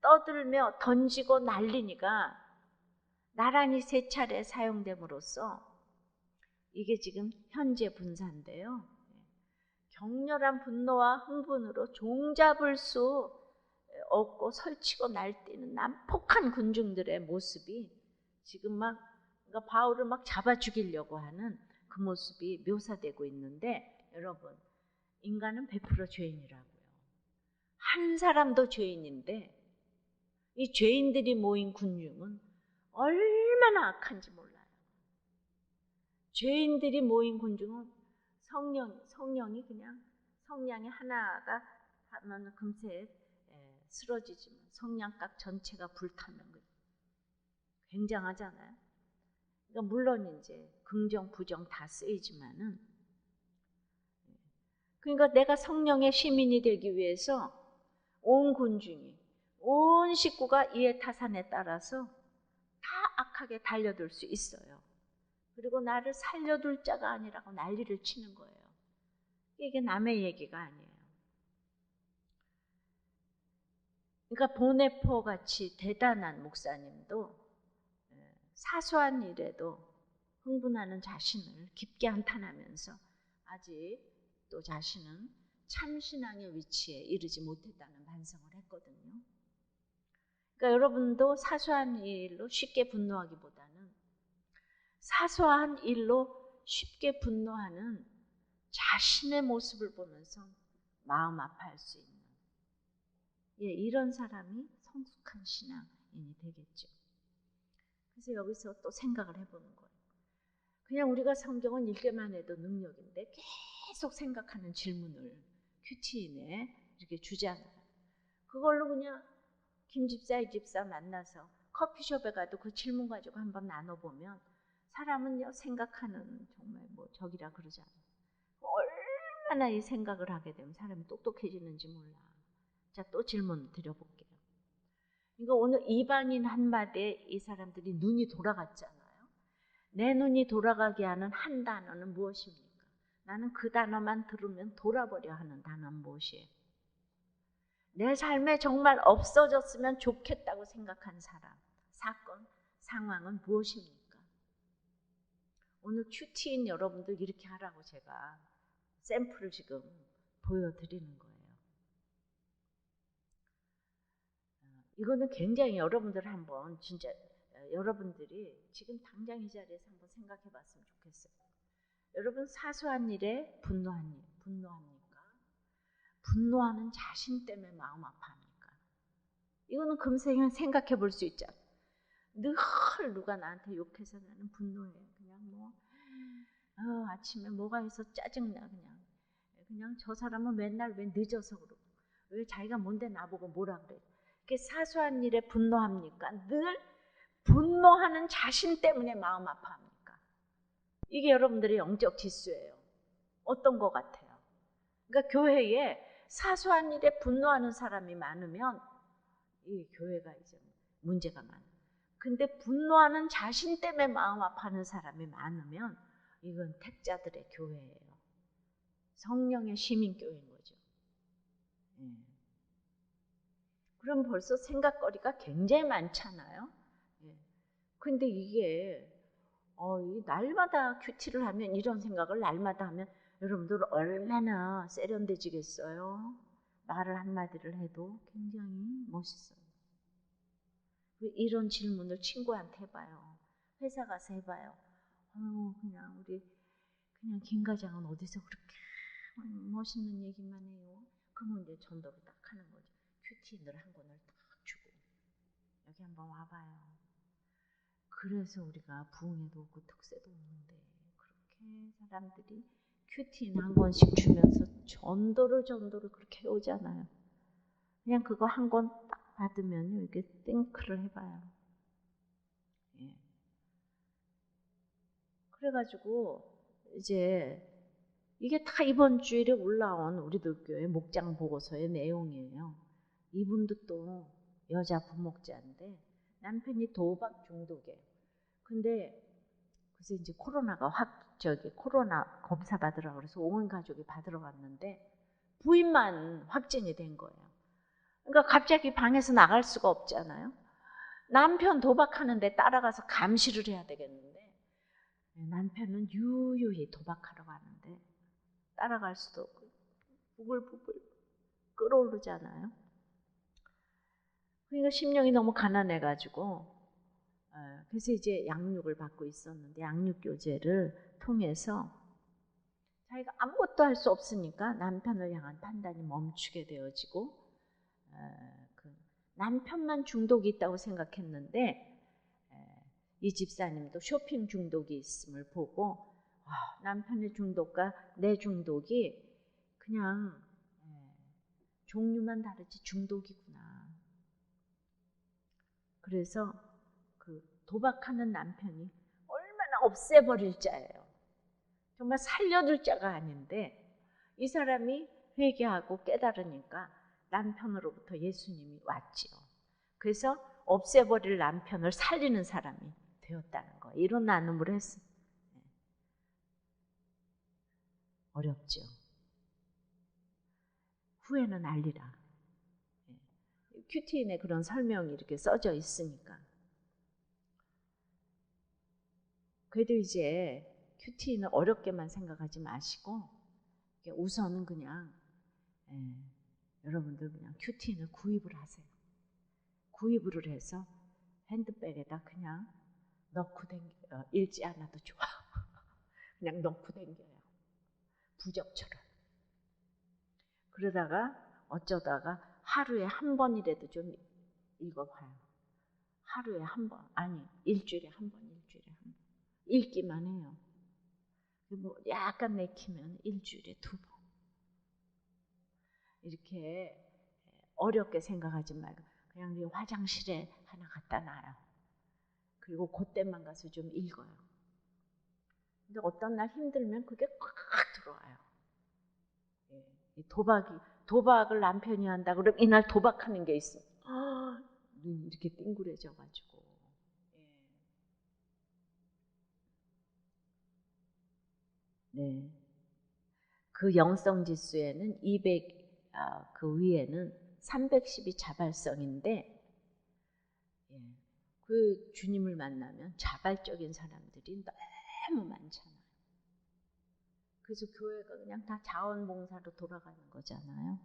떠들며 던지고 날리니가 나란히 3차례 사용됨으로써 이게 지금 현재 분사인데요. 격렬한 분노와 흥분으로 종잡을 수 없고 설치고 날뛰는 난폭한 군중들의 모습이 지금 그러니까 바울을 잡아 죽이려고 하는 그 모습이 묘사되고 있는데, 여러분, 인간은 100% 죄인이라고요. 한 사람도 죄인인데 이 죄인들이 모인 군중은 얼마나 악한지 몰라요. 죄인들이 모인 군중은 성령이 그냥 성냥이 하나가 하면 금세 쓰러지지만 성냥각 전체가 불타면 굉장하잖아요. 그러니까 물론 이제 긍정 부정 다 쓰이지만은, 그러니까 내가 성령의 시민이 되기 위해서 온 군중이, 온 식구가 이에 타산에 따라서 다 악하게 달려들 수 있어요. 그리고 나를 살려둘 자가 아니라고 난리를 치는 거예요. 이게 남의 얘기가 아니에요. 그러니까 보네포 같이 대단한 목사님도 사소한 일에도 흥분하는 자신을 깊게 한탄하면서 아직 또 자신은 참신앙의 위치에 이르지 못했다는 반성을 했거든요. 그러니까 여러분도 사소한 일로 쉽게 분노하기보다는 사소한 일로 쉽게 분노하는 자신의 모습을 보면서 마음 아파할 수 있는 이런 사람이 성숙한 신앙인이 되겠죠. 그래서 여기서 또 생각을 해보는 거예요. 그냥 우리가 성경은 읽기만 해도 능력인데 계속 생각하는 질문을 큐티인에 이렇게 주잖아요. 그걸로 그냥 김 집사, 이 집사 만나서 커피숍에 가도 그 질문 가지고 한번 나눠보면 사람은요 생각하는 정말 뭐 적이라 그러잖아요. 얼마나 이 생각을 하게 되면 사람이 똑똑해지는지 몰라. 자, 또 질문 드려볼게요. 이거 오늘 이방인 한마디에 이 사람들이 눈이 돌아갔잖아요. 내 눈이 돌아가게 하는 한 단어는 무엇입니까? 나는 그 단어만 들으면 돌아버려 하는 단어는 무엇이에요? 내 삶에 정말 없어졌으면 좋겠다고 생각한 사람, 사건, 상황은 무엇입니까? 오늘 큐티인 여러분들 이렇게 하라고 제가 샘플을 지금 보여드리는 거예요. 이거는 굉장히 여러분들 한번 진짜 여러분들이 지금 당장 이 자리에서 한번 생각해 봤으면 좋겠어요. 여러분 사소한 일에 분노합니까? 분노하는 자신 때문에 마음 아파합니까? 이거는 금세 생각해 볼 수 있잖아요. 늘 누가 나한테 욕해서 나는 분노해. 그냥 뭐 아침에 뭐가 해서 짜증나 그냥 저 사람은 맨날 왜 늦어서 그러고 왜 자기가 뭔데 나보고 뭐라 그래. 이렇게 사소한 일에 분노합니까? 늘 분노하는 자신 때문에 마음 아파합니까? 이게 여러분들의 영적 지수예요. 어떤 것 같아요? 그러니까 교회에 사소한 일에 분노하는 사람이 많으면 이 교회가 이제 문제가 많아요. 근데 분노하는 자신 때문에 마음 아파하는 사람이 많으면 이건 택자들의 교회예요. 성령의 시민교회인 거죠. 그럼 벌써 생각거리가 굉장히 많잖아요. 근데 이게 날마다 큐티를 하면 이런 생각을 날마다 하면 여러분들 얼마나 세련되지겠어요? 말을 한마디를 해도 굉장히 멋있어요. 이런 질문을 친구한테 해봐요. 회사 가서 해봐요. 그냥 우리 그냥 김 과장은 어디서 그렇게 멋있는 얘기만 해요. 그러면 이제 전도를 딱 하는 거죠. 큐티인을 한 권을 딱 주고 여기 한번 와봐요. 그래서 우리가 부흥회도 없고 특세도 없는데 그렇게 사람들이 큐티인 한 권씩 주면서 전도를 그렇게 해오잖아요. 그냥 그거 한 권 딱 받으면 이렇게 땡크를 해봐요. 그래가지고 이제 이게 다 이번 주일에 올라온 우리들 교회 목장 보고서의 내용이에요. 이분도 또 여자 부목자인데 남편이 도박 중독이에요. 근데 그래서 이제 코로나 검사 받으라고 그래서 온 가족이 받으러 갔는데 부인만 확진이 된 거예요. 그러니까 갑자기 방에서 나갈 수가 없잖아요. 남편 도박하는데 따라가서 감시를 해야 되겠는데 남편은 유유히 도박하러 가는데 따라갈 수도 없고 부글부글 끓어오르잖아요. 그러니까 심령이 너무 가난해가지고 그래서 이제 양육을 받고 있었는데 양육교제를 통해서 자기가 아무것도 할 수 없으니까 남편을 향한 판단이 멈추게 되어지고 그 남편만 중독이 있다고 생각했는데 이 집사님도 쇼핑 중독이 있음을 보고 남편의 중독과 내 중독이 그냥 종류만 다르지 중독이구나. 그래서 그 도박하는 남편이 얼마나 없애버릴 자예요. 정말 살려둘 자가 아닌데 이 사람이 회개하고 깨달으니까 남편으로부터 예수님이 왔지요. 그래서 없애버릴 남편을 살리는 사람이 되었다는 거예요. 이런 나눔을 했어요. 어렵죠. 후회는 알리라. 큐티인에 그런 설명이 이렇게 써져 있으니까. 그래도 이제 큐티인을 어렵게만 생각하지 마시고 우선은 그냥 여러분들 그냥 큐티인을 구입을 하세요. 구입을 해서 핸드백에다 그냥 넣고 읽지 않아도 좋아. 그냥 넣고 댕겨요. 부적처럼. 그러다가 어쩌다가 하루에 한 번이라도 좀 읽어봐요. 하루에 한 번, 아니 일주일에 한 번, 일주일에 한 번. 읽기만 해요. 뭐 약간 내키면 일주일에 2번. 이렇게 어렵게 생각하지 말고 그냥 화장실에 하나 갖다 놔요. 그리고 그때만 가서 좀 읽어요. 근데 어떤 날 힘들면 그게 꽉 들어와요. 도박을 남편이 한다 그러면 이날 도박하는 게 있어. 눈이 이렇게 띵그레져가지고. 네. 그 영성 지수에는 200, 그 위에는 310이 자발성인데, 그 주님을 만나면 자발적인 사람들이 너무 많잖아요. 그래서 교회가 그냥 다 자원봉사로 돌아가는 거잖아요.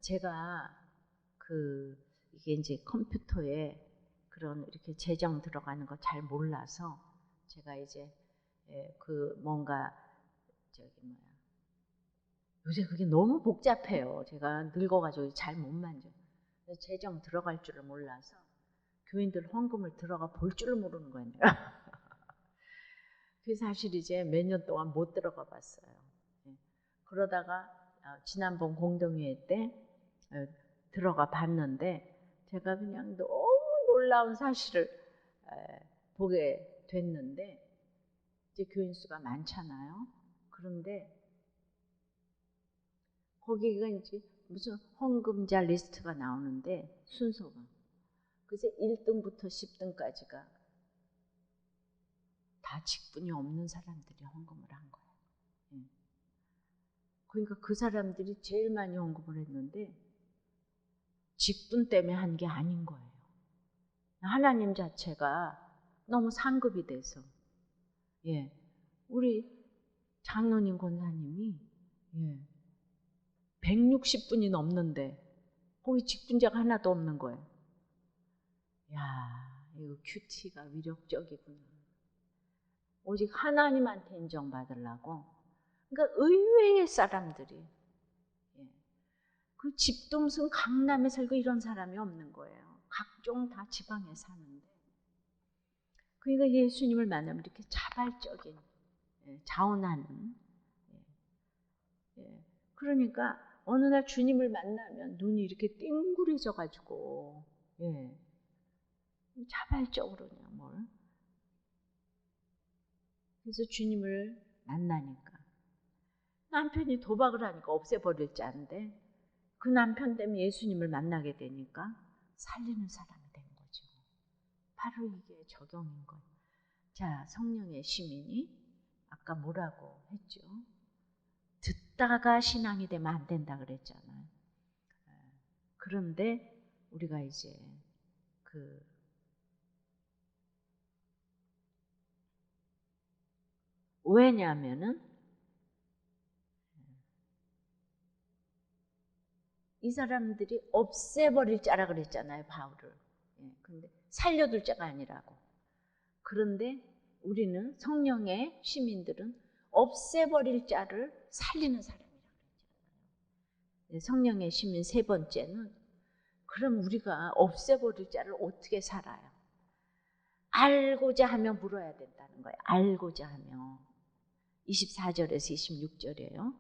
제가 이게 이제 컴퓨터에 그런 이렇게 재정 들어가는 거 잘 몰라서 제가 이제 뭔가 요새 그게 너무 복잡해요. 제가 늙어가지고 잘 못 만져. 재정 들어갈 줄을 몰라서 교인들 헌금을 들어가 볼 줄을 모르는 거예요. 그래서 사실 이제 몇 년 동안 못 들어가 봤어요. 그러다가 지난번 공동회의 때 들어가 봤는데 제가 그냥 너무 놀라운 사실을 보게 됐는데, 이제 교인 수가 많잖아요. 그런데 거기가 이제 무슨 헌금자 리스트가 나오는데 순서가, 그래서 1등부터 10등까지가 다 직분이 없는 사람들이 헌금을 한 거예요. 그러니까 그 사람들이 제일 많이 헌금을 했는데 직분 때문에 한 게 아닌 거예요. 하나님 자체가 너무 상급이 돼서. 우리 장로님 권사님이 160분이 넘는데 거기 직분자가 하나도 없는 거예요. 야, 이거 큐티가 위력적이구나. 오직 하나님한테 인정받으려고. 그러니까 의외의 사람들이, 그 집도 강남에 살고 이런 사람이 없는 거예요. 각종 다 지방에 사는데. 그러니까 예수님을 만나면 이렇게 자발적인, 자원하는. 그러니까 어느 날 주님을 만나면 눈이 이렇게 띵그레져가지고, 자발적으로 그냥 뭘. 그래서 주님을 만나니까. 남편이 도박을 하니까 없애버릴 줄 아는데 그 남편 때문에 예수님을 만나게 되니까 살리는 사람이 된 거죠. 바로 이게 적용인 거예요. 자, 성령의 시민이 아까 뭐라고 했죠? 듣다가 신앙이 되면 안 된다 그랬잖아요. 그런데 우리가 이제 왜냐하면은 이 사람들이 없애버릴 자라 그랬잖아요, 바울을. 근데 살려둘 자가 아니라고. 그런데 우리는 성령의 시민들은 없애버릴 자를 살리는 사람이라고 그랬잖아요. 성령의 시민 세 번째는, 그럼 우리가 없애버릴 자를 어떻게 살아요? 알고자 하며 물어야 된다는 거예요. 알고자 하며. 24절에서 26절이에요.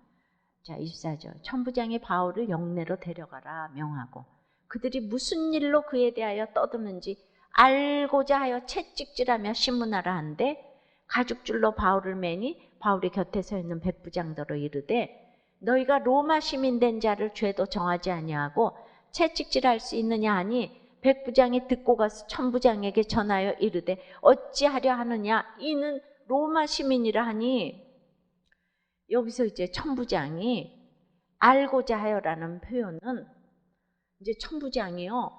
자, 24절. 천부장이 바울을 영내로 데려가라 명하고 그들이 무슨 일로 그에 대하여 떠드는지 알고자 하여 채찍질하며 신문하라 한데, 가죽줄로 바울을 매니 바울이 곁에 서 있는 백부장더러 이르되, 너희가 로마 시민 된 자를 죄도 정하지 아니하고 채찍질할 수 있느냐 하니, 백부장이 듣고 가서 천부장에게 전하여 이르되 어찌하려 하느냐, 이는 로마 시민이라 하니, 여기서 이제 천부장이 알고자 하여라는 표현은 이제 천부장이요,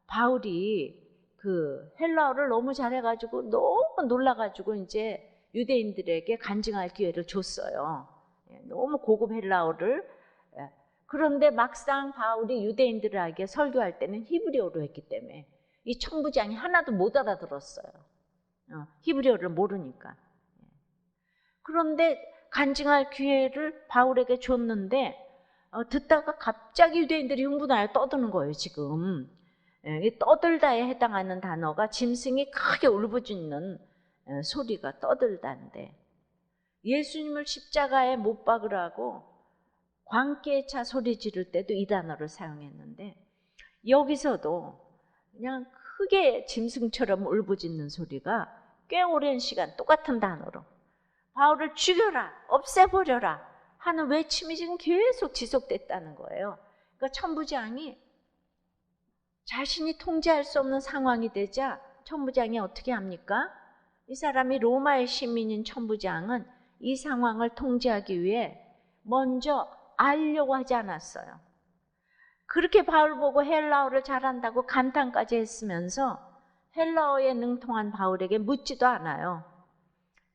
바울이 그 헬라어를 너무 잘해가지고 너무 놀라가지고 이제 유대인들에게 간증할 기회를 줬어요. 너무 고급 헬라어를. 그런데 막상 바울이 유대인들에게 설교할 때는 히브리어로 했기 때문에 이 천부장이 하나도 못 알아들었어요. 히브리어를 모르니까. 그런데 간증할 기회를 바울에게 줬는데 듣다가 갑자기 유대인들이 흥분하여 떠드는 거예요. 지금 떠들다에 해당하는 단어가 짐승이 크게 울부짖는 소리가 떠들다인데, 예수님을 십자가에 못 박으라고 광기에 차 소리 지를 때도 이 단어를 사용했는데, 여기서도 그냥 크게 짐승처럼 울부짖는 소리가 꽤 오랜 시간 똑같은 단어로 바울을 죽여라, 없애버려라 하는 외침이 지금 계속 지속됐다는 거예요. 그러니까 천부장이 자신이 통제할 수 없는 상황이 되자 천부장이 어떻게 합니까? 이 사람이 로마의 시민인 천부장은 이 상황을 통제하기 위해 먼저 알려고 하지 않았어요. 그렇게 바울 보고 헬라어를 잘한다고 감탄까지 했으면서 헬라어에 능통한 바울에게 묻지도 않아요.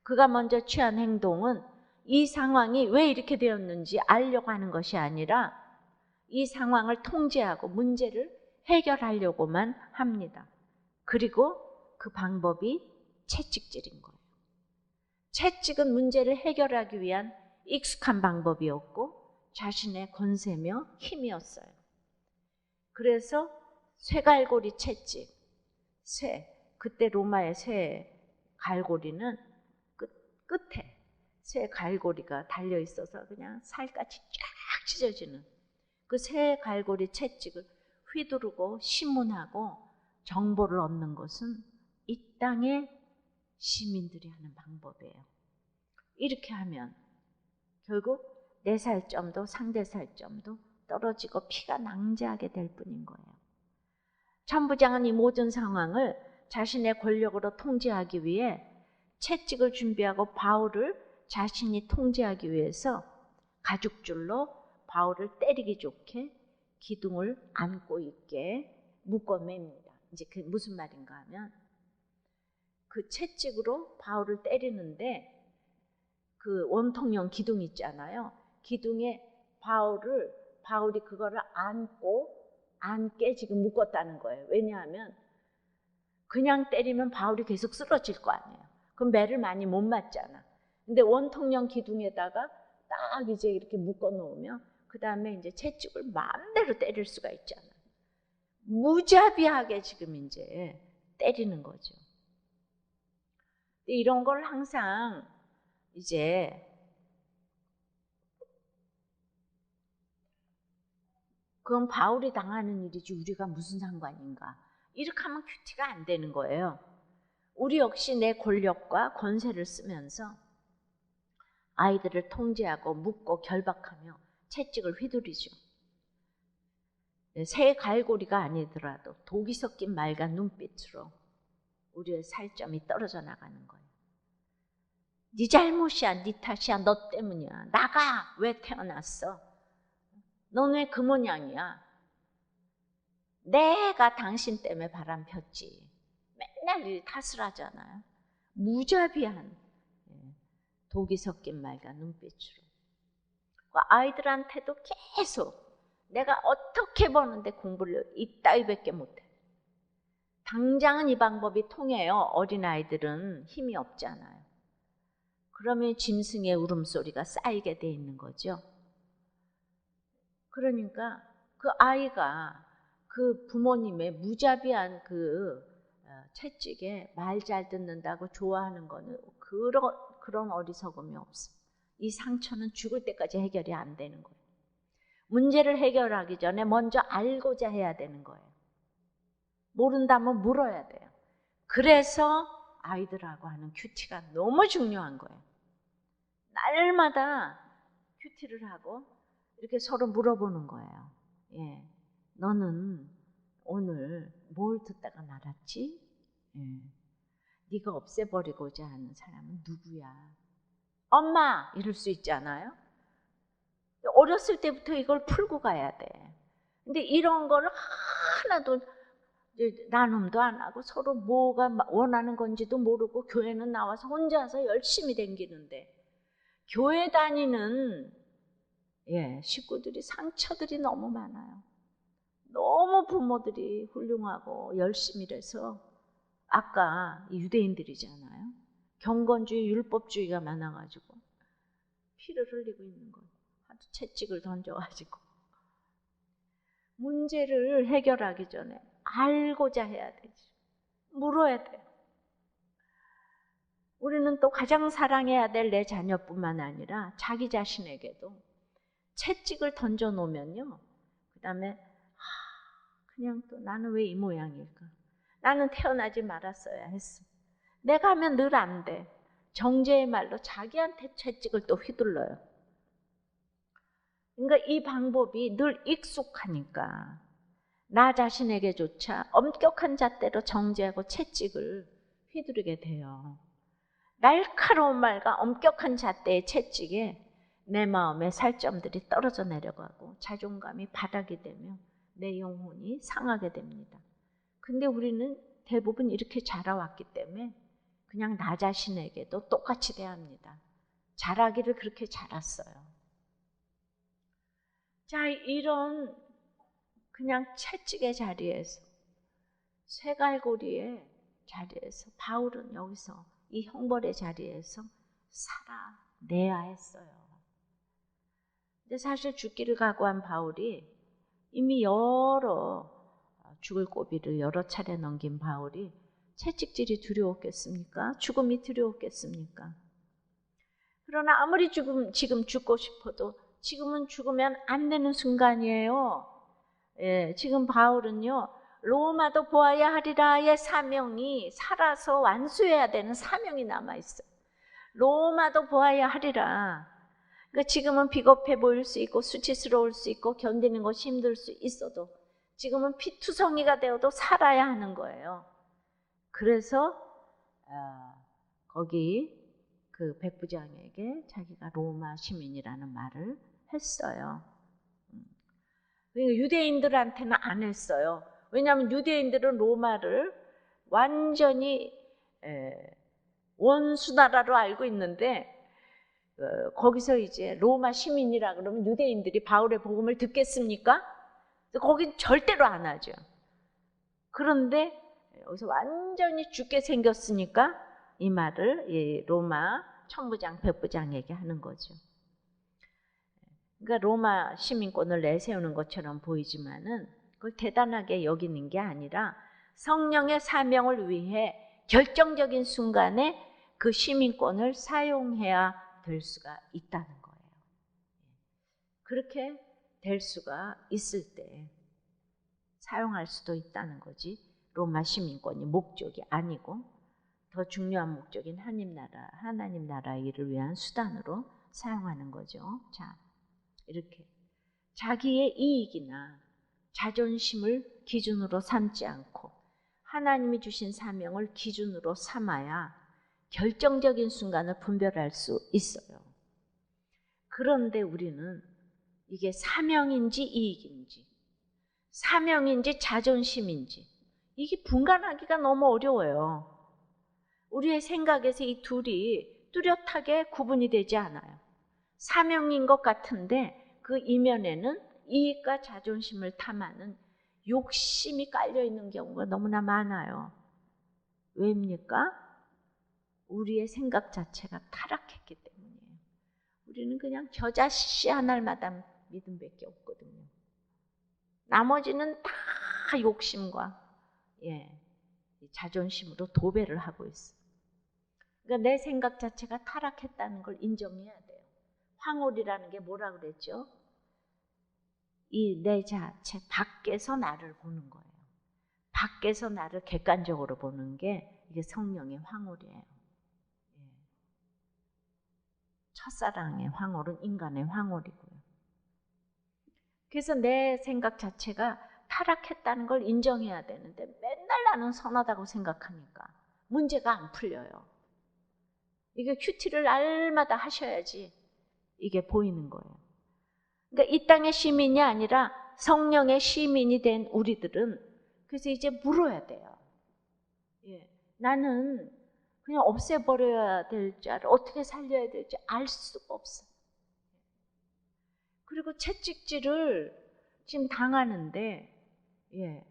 그가 먼저 취한 행동은 이 상황이 왜 이렇게 되었는지 알려고 하는 것이 아니라 이 상황을 통제하고 문제를 해결하려고만 합니다. 그리고 그 방법이 채찍질인 거예요. 채찍은 문제를 해결하기 위한 익숙한 방법이었고 자신의 권세며 힘이었어요. 그래서 쇠갈고리 채찍, 그때 로마의 쇠 갈고리는 끝에 쇠 갈고리가 달려 있어서 그냥 살같이 쫙 찢어지는 그 쇠 갈고리 채찍을 휘두르고 심문하고 정보를 얻는 것은 이 땅의 시민들이 하는 방법이에요. 이렇게 하면 결국 내 살점도 상대 살점도 떨어지고 피가 낭자하게 될 뿐인 거예요. 천부장은 이 모든 상황을 자신의 권력으로 통제하기 위해 채찍을 준비하고 바울을 자신이 통제하기 위해서 가죽줄로 바울을 때리기 좋게 기둥을 안고 있게 묶어맵니다. 이제 그게 무슨 말인가 하면 그 채찍으로 바울을 때리는데 그 원통형 기둥 있잖아요. 기둥에 바울이 그거를 안게 지금 묶었다는 거예요. 왜냐하면 그냥 때리면 바울이 계속 쓰러질 거 아니에요. 그럼 매를 많이 못 맞잖아. 근데 원통형 기둥에다가 딱 이제 이렇게 묶어 놓으면 그 다음에 이제 채찍을 마음대로 때릴 수가 있잖아요. 무자비하게 지금 이제 때리는 거죠. 이런 걸 항상 이제 그건 바울이 당하는 일이지 우리가 무슨 상관인가. 이렇게 하면 큐티가 안 되는 거예요. 우리 역시 내 권력과 권세를 쓰면서 아이들을 통제하고 묶고 결박하며 채찍을 휘두르죠. 새 갈고리가 아니더라도 독이 섞인 맑은 눈빛으로 우리의 살점이 떨어져 나가는 거예요. 네 잘못이야, 네 탓이야, 너 때문이야. 나가! 왜 태어났어? 넌 왜 그 모양이야? 내가 당신 때문에 바람 폈지. 맨날 이 탓을 하잖아요. 무자비한 독이 섞인 맑은 눈빛으로. 아이들한테도 계속 내가 어떻게 버는데 공부를 이따위밖에 못해. 당장은 이 방법이 통해요. 어린아이들은 힘이 없잖아요. 그러면 짐승의 울음소리가 쌓이게 돼 있는 거죠. 그러니까 그 아이가 그 부모님의 무자비한 그 채찍에 말 잘 듣는다고 좋아하는 거는 그런 어리석음이 없어. 이 상처는 죽을 때까지 해결이 안 되는 거예요. 문제를 해결하기 전에 먼저 알고자 해야 되는 거예요. 모른다면 물어야 돼요. 그래서 아이들하고 하는 큐티가 너무 중요한 거예요. 날마다 큐티를 하고 이렇게 서로 물어보는 거예요. 예, 너는 오늘 뭘 듣다가 말았지? 예, 네가 없애버리고자 하는 사람은 누구야? 엄마! 이럴 수 있잖아요. 어렸을 때부터 이걸 풀고 가야 돼. 근데 이런 거를 하나도 나눔도 안 하고 서로 뭐가 원하는 건지도 모르고 교회는 나와서 혼자서 열심히 댕기는데, 교회 다니는 식구들이 상처들이 너무 많아요. 너무 부모들이 훌륭하고 열심히 일해서, 아까 유대인들이잖아요. 경건주의, 율법주의가 많아가지고 피를 흘리고 있는 거예요. 아주 채찍을 던져가지고. 문제를 해결하기 전에 알고자 해야 되지. 물어야 돼요. 우리는 또 가장 사랑해야 될 내 자녀뿐만 아니라 자기 자신에게도 채찍을 던져 놓으면요, 그 다음에 그냥 또 나는 왜 이 모양일까? 나는 태어나지 말았어야 했어. 내가 하면 늘 안 돼. 정제의 말로 자기한테 채찍을 또 휘둘러요. 그러니까 이 방법이 늘 익숙하니까 나 자신에게조차 엄격한 잣대로 정제하고 채찍을 휘두르게 돼요. 날카로운 말과 엄격한 잣대의 채찍에 내 마음의 살점들이 떨어져 내려가고 자존감이 바닥이 되며 내 영혼이 상하게 됩니다. 근데 우리는 대부분 이렇게 자라왔기 때문에 그냥 나 자신에게도 똑같이 대합니다. 자라기를 그렇게 자랐어요. 자, 이런 그냥 채찍의 자리에서, 쇠갈고리의 자리에서 바울은 여기서 이 형벌의 자리에서 살아내야 했어요. 근데 사실 죽기를 각오한 바울이 이미 죽을 고비를 여러 차례 넘긴 바울이 채찍질이 두려웠겠습니까? 죽음이 두려웠겠습니까? 그러나 아무리 지금 죽고 싶어도 지금은 죽으면 안 되는 순간이에요. 지금 바울은요, 로마도 보아야 하리라의 사명이 살아서 완수해야 되는 사명이 남아있어요. 로마도 보아야 하리라. 그러니까 지금은 비겁해 보일 수 있고 수치스러울 수 있고 견디는 것이 힘들 수 있어도 지금은 피투성이가 되어도 살아야 하는 거예요. 그래서 거기 그 백부장에게 자기가 로마 시민이라는 말을 했어요. 유대인들한테는 안 했어요. 왜냐하면 유대인들은 로마를 완전히 원수나라로 알고 있는데, 거기서 이제 로마 시민이라 그러면 유대인들이 바울의 복음을 듣겠습니까? 거긴 절대로 안 하죠. 그런데 여기서 완전히 죽게 생겼으니까 이 말을 로마 천부장, 백부장에게 하는 거죠. 그러니까 로마 시민권을 내세우는 것처럼 보이지만은 그걸 대단하게 여기는 게 아니라 성령의 사명을 위해 결정적인 순간에 그 시민권을 사용해야 될 수가 있다는 거예요. 그렇게 될 수가 있을 때 사용할 수도 있다는 거지. 로마 시민권이 목적이 아니고 더 중요한 목적인 하나님 나라 일을 위한 수단으로 사용하는 거죠. 자, 이렇게 자기의 이익이나 자존심을 기준으로 삼지 않고 하나님이 주신 사명을 기준으로 삼아야 결정적인 순간을 분별할 수 있어요. 그런데 우리는 이게 사명인지 이익인지, 사명인지 자존심인지, 이게 분간하기가 너무 어려워요. 우리의 생각에서 이 둘이 뚜렷하게 구분이 되지 않아요. 사명인 것 같은데 그 이면에는 이익과 자존심을 탐하는 욕심이 깔려 있는 경우가 너무나 많아요. 왜입니까? 우리의 생각 자체가 타락했기 때문이에요. 우리는 그냥 겨자씨 하나마다 믿음밖에 없거든요. 나머지는 다 욕심과 자존심으로 도배를 하고 있어요. 그러니까 내 생각 자체가 타락했다는 걸 인정해야 돼요. 황홀이라는 게 뭐라 그랬죠? 이 내 자체 밖에서 나를 보는 거예요. 밖에서 나를 객관적으로 보는 게 이게 성령의 황홀이에요. 첫사랑의 황홀은 인간의 황홀이고요. 그래서 내 생각 자체가 타락했다는 걸 인정해야 되는데 맨날 나는 선하다고 생각하니까 문제가 안 풀려요. 이게 큐티를 날마다 하셔야지 이게 보이는 거예요. 그러니까 이 땅의 시민이 아니라 성령의 시민이 된 우리들은 그래서 이제 물어야 돼요. 예, 나는 그냥 없애버려야 될지 어떻게 살려야 될지 알 수가 없어. 그리고 채찍질을 지금 당하는데, 예,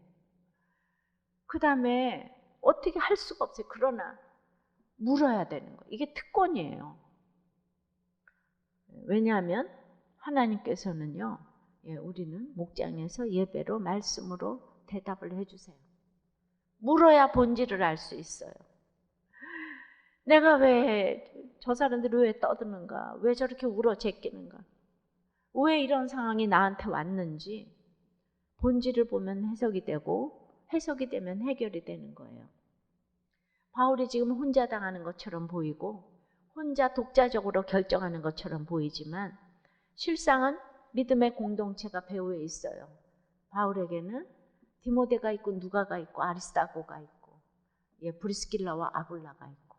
그 다음에 어떻게 할 수가 없어요. 그러나 물어야 되는 거예요. 이게 특권이에요. 왜냐하면 하나님께서는요, 예, 우리는 목장에서 예배로 말씀으로 대답을 해주세요. 물어야 본질을 알 수 있어요. 내가 왜 저 사람들이 왜 떠드는가? 왜 저렇게 울어 제끼는가? 왜 이런 상황이 나한테 왔는지 본질을 보면 해석이 되고 해석이 되면 해결이 되는 거예요. 바울이 지금 혼자 당하는 것처럼 보이고 혼자 독자적으로 결정하는 것처럼 보이지만 실상은 믿음의 공동체가 배후에 있어요. 바울에게는 디모데가 있고 누가가 있고 아리스다고가 있고, 예, 브리스길라와 아굴라가 있고.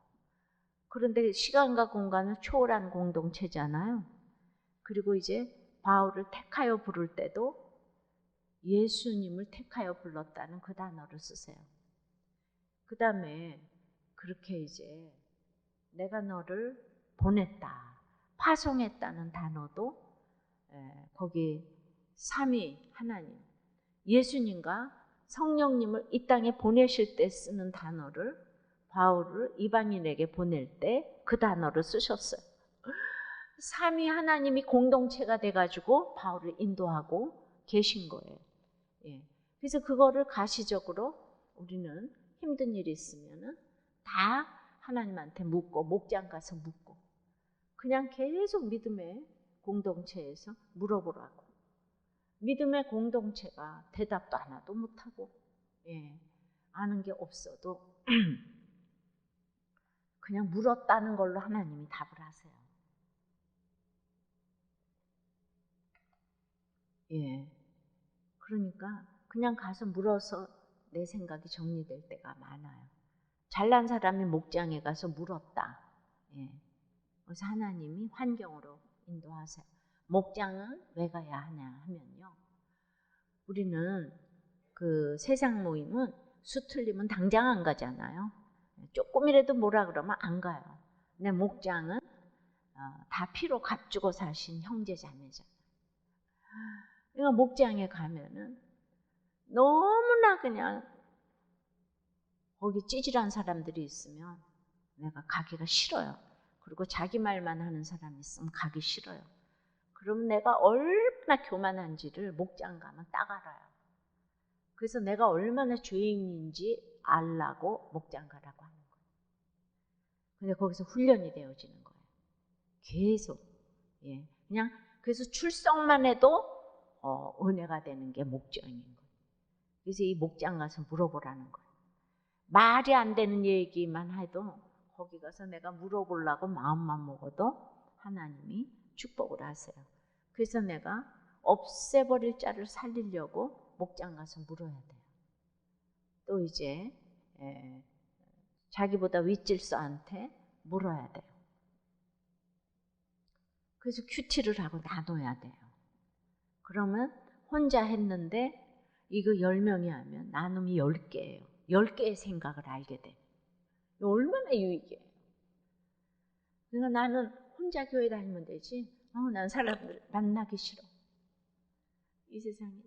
그런데 시간과 공간을 초월한 공동체잖아요. 그리고 이제 바울을 택하여 부를 때도 예수님을 택하여 불렀다는 그 단어를 쓰세요. 그 다음에 그렇게 이제 내가 너를 보냈다, 파송했다는 단어도 거기 삼위 하나님, 예수님과 성령님을 이 땅에 보내실 때 쓰는 단어를 바울을 이방인에게 보낼 때 그 단어를 쓰셨어요. 삼위 하나님이 공동체가 돼가지고 바울을 인도하고 계신 거예요. 예. 그래서 그거를 가시적으로 우리는 힘든 일이 있으면은 다 하나님한테 묻고 목장 가서 묻고 그냥 계속 믿음의 공동체에서 물어보라고. 믿음의 공동체가 대답도 하나도 못하고, 예, 아는 게 없어도 그냥 물었다는 걸로 하나님이 답을 하세요. 예. 그러니까 그냥 가서 물어서 내 생각이 정리될 때가 많아요. 잘난 사람이 목장에 가서 물었다. 예. 그래서 하나님이 환경으로 인도하세요. 목장은 왜 가야 하냐 하면요. 우리는 그 세상 모임은 수 틀리면 당장 안 가잖아요. 조금이라도 뭐라 그러면 안 가요. 근데 목장은 다 피로 값주고 사신 형제 자매잖아요. 그러니까 목장에 가면은 너무나 그냥 거기 찌질한 사람들이 있으면 내가 가기가 싫어요. 그리고 자기 말만 하는 사람이 있으면 가기 싫어요. 그럼 내가 얼마나 교만한지를 목장 가면 딱 알아요. 그래서 내가 얼마나 죄인인지 알라고 목장 가라고 하는 거예요. 근데 거기서 훈련이 되어지는 거예요. 계속. 예. 그냥 그래서 출석만 해도 은혜가 되는 게 목장인 거예요. 그래서 이 목장 가서 물어보라는 거예요. 말이 안 되는 얘기만 해도 거기 가서 내가 물어보려고 마음만 먹어도 하나님이 축복을 하세요. 그래서 내가 없애버릴 자를 살리려고 목장 가서 물어야 돼요. 또 이제 자기보다 윗질서한테 물어야 돼요. 그래서 큐티를 하고 나눠야 돼요. 그러면 혼자 했는데 이거 10명이 하면 나눔이 10개예요. 10개의 생각을 알게 돼. 얼마나 유익이에요. 그러니까 나는 혼자 교회 다니면 되지. 난 사람들 만나기 싫어. 이 세상에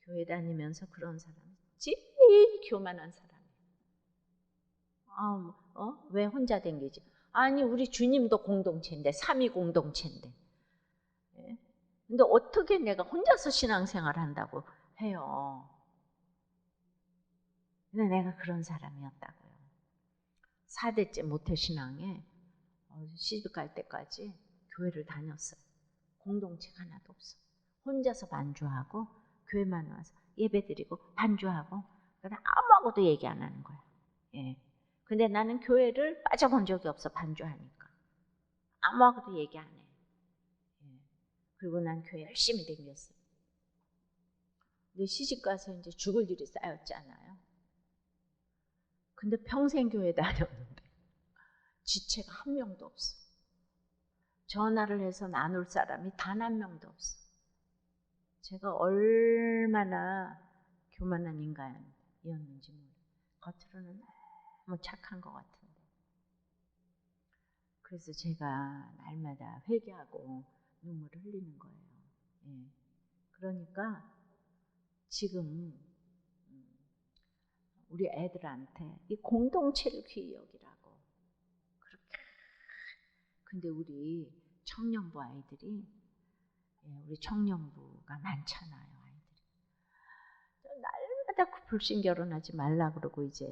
교회 다니면서 그런 사람 제일 교만한 사람이에요. 왜 혼자 댕기지? 아니 우리 주님도 공동체인데 삼위 공동체인데. 예? 근데 어떻게 내가 혼자서 신앙생활 한다고 해요. 근데 내가 그런 사람이었다고요. 4대째 모태신앙에 시집 갈 때까지 교회를 다녔어요. 공동체가 하나도 없어. 혼자서 반주하고 교회만 와서 예배드리고 반주하고 그다음 아무하고도 얘기 안 하는 거야. 예. 근데 나는 교회를 빠져본 적이 없어. 반주하니까 아무하고도 얘기 안 해. 예. 그리고 난 교회 열심히 다녔어요. 근데 시집 가서 이제 죽을 일이 쌓였잖아요. 근데 평생 교회 다녔는데 지체가 한 명도 없어. 전화를 해서 나눌 사람이 단 한 명도 없어. 제가 얼마나 교만한 인간이었는지 몰라요. 겉으로는 너무 착한 것 같은데. 그래서 제가 날마다 회개하고 눈물을 흘리는 거예요. 예. 그러니까 지금 우리 애들한테 이 공동체를 귀히 여기라고 그렇게. 근데 우리 청년부 아이들이, 우리 청년부가 많잖아요. 아이들이 날마다 불신 결혼하지 말라 그러고 이제,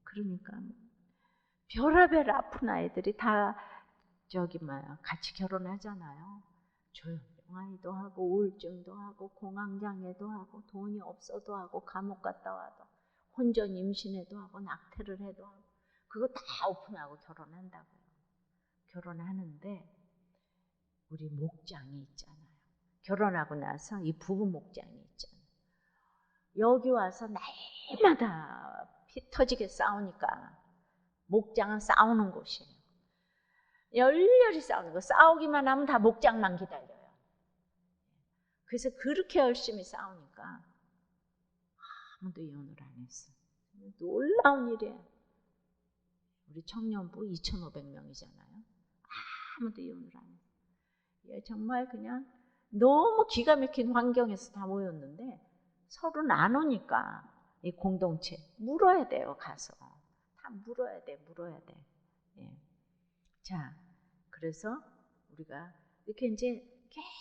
그러니까 별의별 아픈 아이들이 다 같이 결혼하잖아요. 조용아이도 하고 우울증도 하고 공황장애도 하고 돈이 없어도 하고 감옥 갔다 와도 혼전 임신해도 하고 낙태를 해도 하고 그거 다 오픈하고 결혼한다고요. 결혼하는데 우리 목장이 있잖아요. 결혼하고 나서 이 부부 목장이 있잖아요. 여기 와서 날마다 피 터지게 싸우니까 목장은 싸우는 곳이에요. 열렬히 싸우는 거. 싸우기만 하면 다 목장만 기다려요. 그래서 그렇게 열심히 싸우니까 아무도 이혼을 안 했어. 놀라운 일이에요. 우리 청년부 2,500명이잖아요. 아무도 이혼을 안 했어. 정말 그냥 너무 기가 막힌 환경에서 다 모였는데 서로 나누니까 이 공동체 물어야 돼요. 가서 다 물어야 돼. 예. 자, 그래서 우리가 이렇게 이제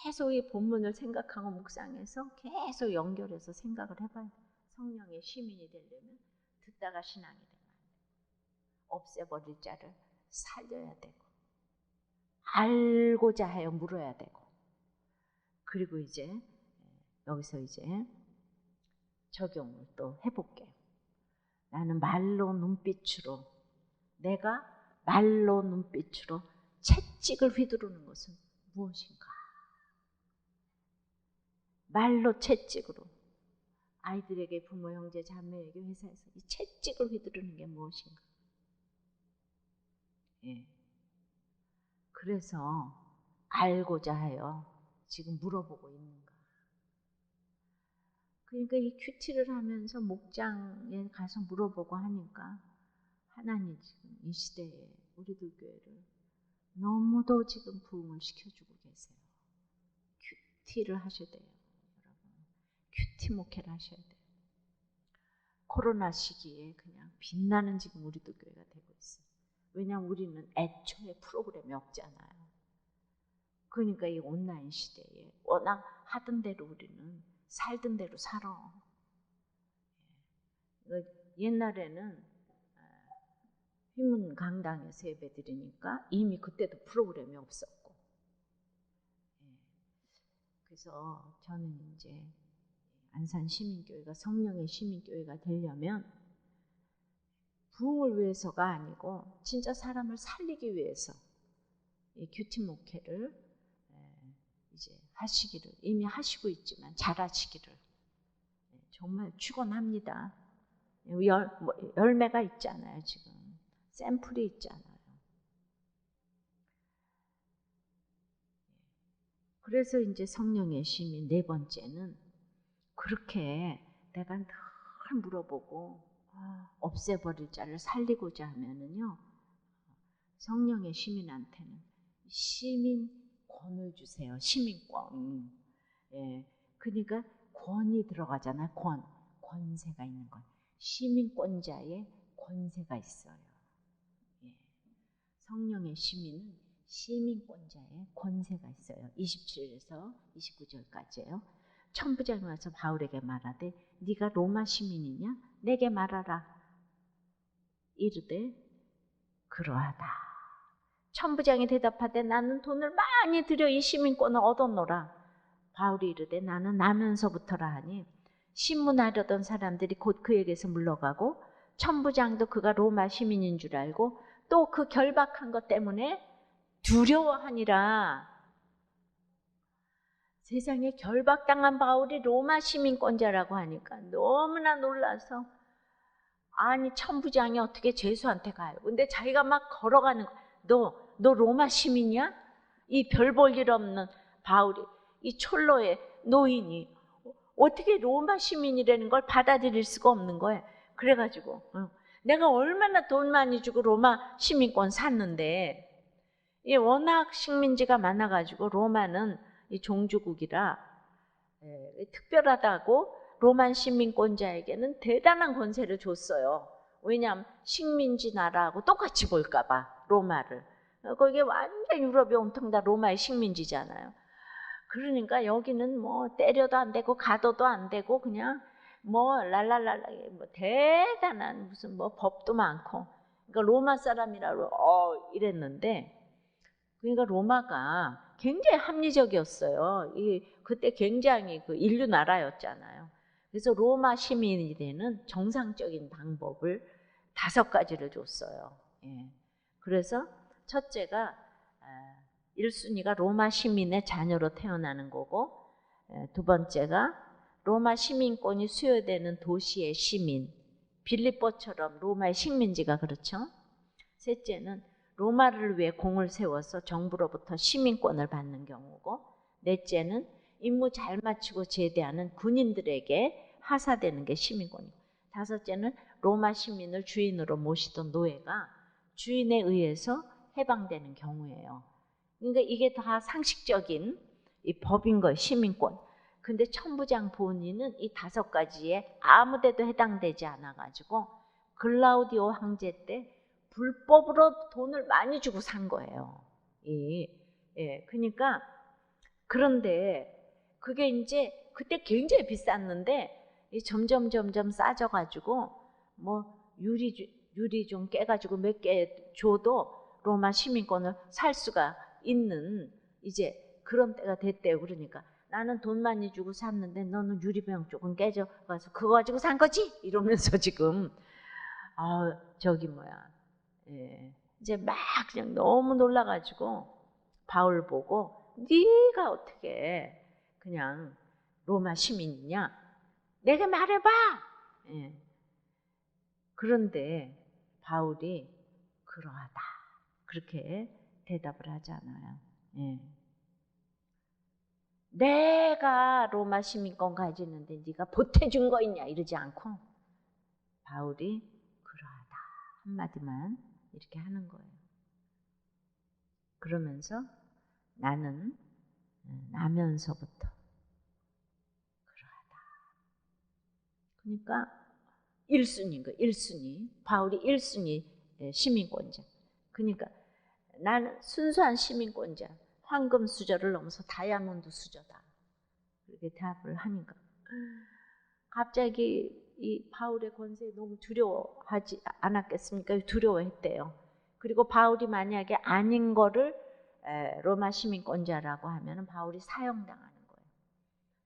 계속 이 본문을 생각하고 묵상해서 계속 연결해서 생각을 해봐요. 성령의 시민이 되려면 듣다가 신앙이 되면 안 돼요. 없애버릴 자를 살려야 되고 알고자 하여 물어야 되고, 그리고 이제 여기서 이제 적용을 또 해볼게요. 나는 내가 말로 눈빛으로 채찍을 휘두르는 것은 무엇인가? 말로 채찍으로 아이들에게, 부모, 형제, 자매에게, 회사에서 이 채찍을 휘두르는 게 무엇인가? 그래서 알고자 하여 지금 물어보고 있는가? 그러니까 이 큐티를 하면서 목장에 가서 물어보고 하니까 하나님 지금 이 시대에 우리들 교회를 너무도 지금 부흥을 시켜주고 계세요. 큐티를 하셔야 돼요. 여러분, 큐티 목회를 하셔야 돼요. 코로나 시기에 그냥 빛나는 지금 우리들 교회가 되고 있어요. 왜냐하면 우리는 애초에 프로그램이 없잖아요. 그러니까 이 온라인 시대에 워낙 하던 대로 우리는 살던 대로 살아. 옛날에는 휘문 강당에서 예배 드리니까 이미 그때도 프로그램이 없었고, 그래서 저는 이제 안산 시민교회가 성령의 시민교회가 되려면 부흥을 위해서가 아니고 진짜 사람을 살리기 위해서 이 큐티 목회를 이제 하시기를, 이미 하시고 있지만 잘하시기를 정말 축원합니다. 열매가 있잖아요. 지금 샘플이 있잖아요. 그래서 이제 성령의 시민 네 번째는 그렇게 내가 늘 물어보고 없애버릴 자를 살리고자 하면은요, 성령의 시민한테는 시민권을 주세요. 시민권. 그러니까 권이 들어가잖아요. 권세가 있는 것. 시민권자의 권세가 있어요. 성령의 시민은 시민권자의 권세가 있어요. 27에서 29절까지예요. 천부장이 와서 바울에게 말하되 네가 로마 시민이냐? 내게 말하라. 이르되 그러하다. 천부장이 대답하되 나는 돈을 많이 들여 이 시민권을 얻었노라. 바울이 이르되 나는 나면서부터라 하니 신문하려던 사람들이 곧 그에게서 물러가고 천부장도 그가 로마 시민인 줄 알고 또 그 결박한 것 때문에 두려워하니라. 세상에 결박당한 바울이 로마 시민권자라고 하니까 너무나 놀라서, 아니 천부장이 어떻게 죄수한테 가요? 근데 자기가 막 걸어가는 거야. 너 로마 시민이야? 이 별 볼 일 없는 바울이 이 철로에 노인이. 어떻게 로마 시민이라는 걸 받아들일 수가 없는 거예요. 그래가지고 내가 얼마나 돈 많이 주고 로마 시민권 샀는데, 이 워낙 식민지가 많아가지고 로마는 이 종주국이라 특별하다고 로만 시민권자에게는 대단한 권세를 줬어요. 왜냐하면 식민지 나라하고 똑같이 볼까봐 로마를. 거기에 완전 유럽이 온통 다 로마의 식민지잖아요. 그러니까 여기는 뭐 때려도 안 되고 가둬도 안 되고 그냥 뭐 랄랄랄라 뭐 대단한 무슨 뭐 법도 많고, 그러니까 로마 사람이라고 이랬는데, 그러니까 로마가 굉장히 합리적이었어요. 그때 굉장히 그 인류 나라였잖아요. 그래서 로마 시민이 되는 정상적인 방법을 5가지를 줬어요. 예. 그래서 첫째가 1순위가 로마 시민의 자녀로 태어나는 거고, 2번째가 로마 시민권이 수여되는 도시의 시민, 빌립보처럼 로마의 식민지가 그렇죠. 셋째는 로마를 위해 공을 세워서 정부로부터 시민권을 받는 경우고, 넷째는 임무 잘 마치고 제대하는 군인들에게 하사되는 게 시민권이고, 다섯째는 로마 시민을 주인으로 모시던 노예가 주인에 의해서 해방되는 경우예요. 그러니까 이게 다 상식적인 이 법인 거예요, 시민권. 근데 천부장 본인은 이 5가지에 아무데도 해당되지 않아가지고 글라우디오 황제 때 불법으로 돈을 많이 주고 산 거예요. 그러니까 그런데 그게 이제 그때 굉장히 비쌌는데 점점 싸져가지고 뭐 유리 좀 깨가지고 몇 개 줘도 로마 시민권을 살 수가 있는 이제 그런 때가 됐대요. 그러니까 나는 돈 많이 주고 샀는데 너는 유리병 조금 깨져가서 그거 가지고 산 거지? 이러면서 지금 이제 막 그냥 너무 놀라가지고 바울 보고 네가 어떻게 그냥 로마 시민이냐? 내게 말해봐. 그런데 바울이 그러하다 그렇게 대답을 하잖아요. 내가 로마 시민권 가지는데 네가 보태준 거 있냐 이러지 않고 바울이 그러하다 한마디만 이렇게 하는 거예요. 그러면서 나는 나면서부터 그러하다. 그러니까 1순위인 거예요. 1순위. 바울이 1순위 시민권자. 그러니까 나는 순수한 시민권자. 황금 수저를 넘어서 다이아몬드 수저다. 그렇게 답을 하니까 갑자기 이 바울의 권세에 너무 두려워하지 않았겠습니까? 두려워했대요. 그리고 바울이 만약에 아닌 거를 로마 시민권자라고 하면 바울이 사형당하는 거예요.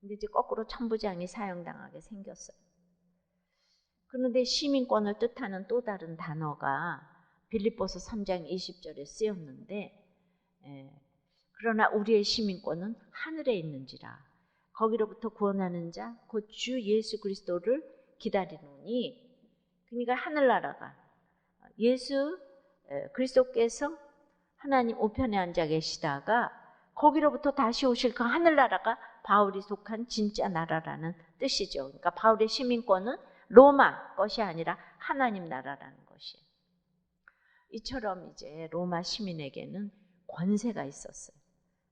근데 이제 거꾸로 천부장이 사형당하게 생겼어요. 그런데 시민권을 뜻하는 또 다른 단어가 빌립보서 3장 20절에 쓰였는데, 그러나 우리의 시민권은 하늘에 있는지라 거기로부터 구원하는 자 곧 주 예수 그리스도를 기다리노니. 그러니까 하늘나라가 예수 그리스도께서 하나님 우편에 앉아 계시다가 거기로부터 다시 오실 그 하늘나라가 바울이 속한 진짜 나라라는 뜻이죠. 그러니까 바울의 시민권은 로마 것이 아니라 하나님 나라라는 것이에요. 이처럼 이제 로마 시민에게는 권세가 있었어요.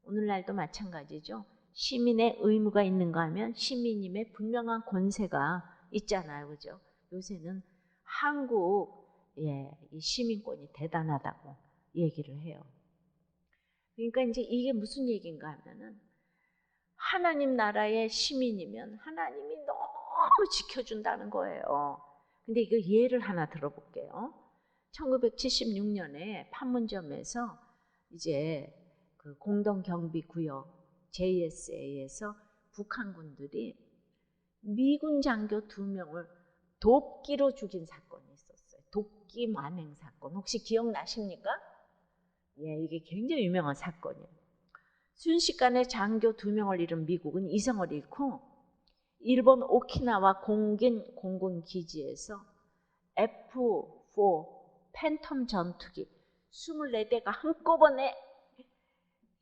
오늘날도 마찬가지죠. 시민의 의무가 있는가 하면 시민임의 분명한 권세가 있잖아요. 그죠? 요새는 한국 이 시민권이 대단하다고 얘기를 해요. 그러니까 이제 이게 무슨 얘기인가 하면은 하나님 나라의 시민이면 하나님이 너무 지켜준다는 거예요. 근데 이거 예를 하나 들어볼게요. 1976년에 판문점에서 이제 그 공동경비구역 JSA에서 북한군들이 미군 장교 2명을 돕기로 죽인 사건이 있었어요. 돕기 만행 사건. 혹시 기억나십니까? 이게 굉장히 유명한 사건이에요. 순식간에 장교 2명을 잃은 미국은 이성을 잃고 일본 오키나와 공군 기지에서 F-4 팬텀 전투기 24대가 한꺼번에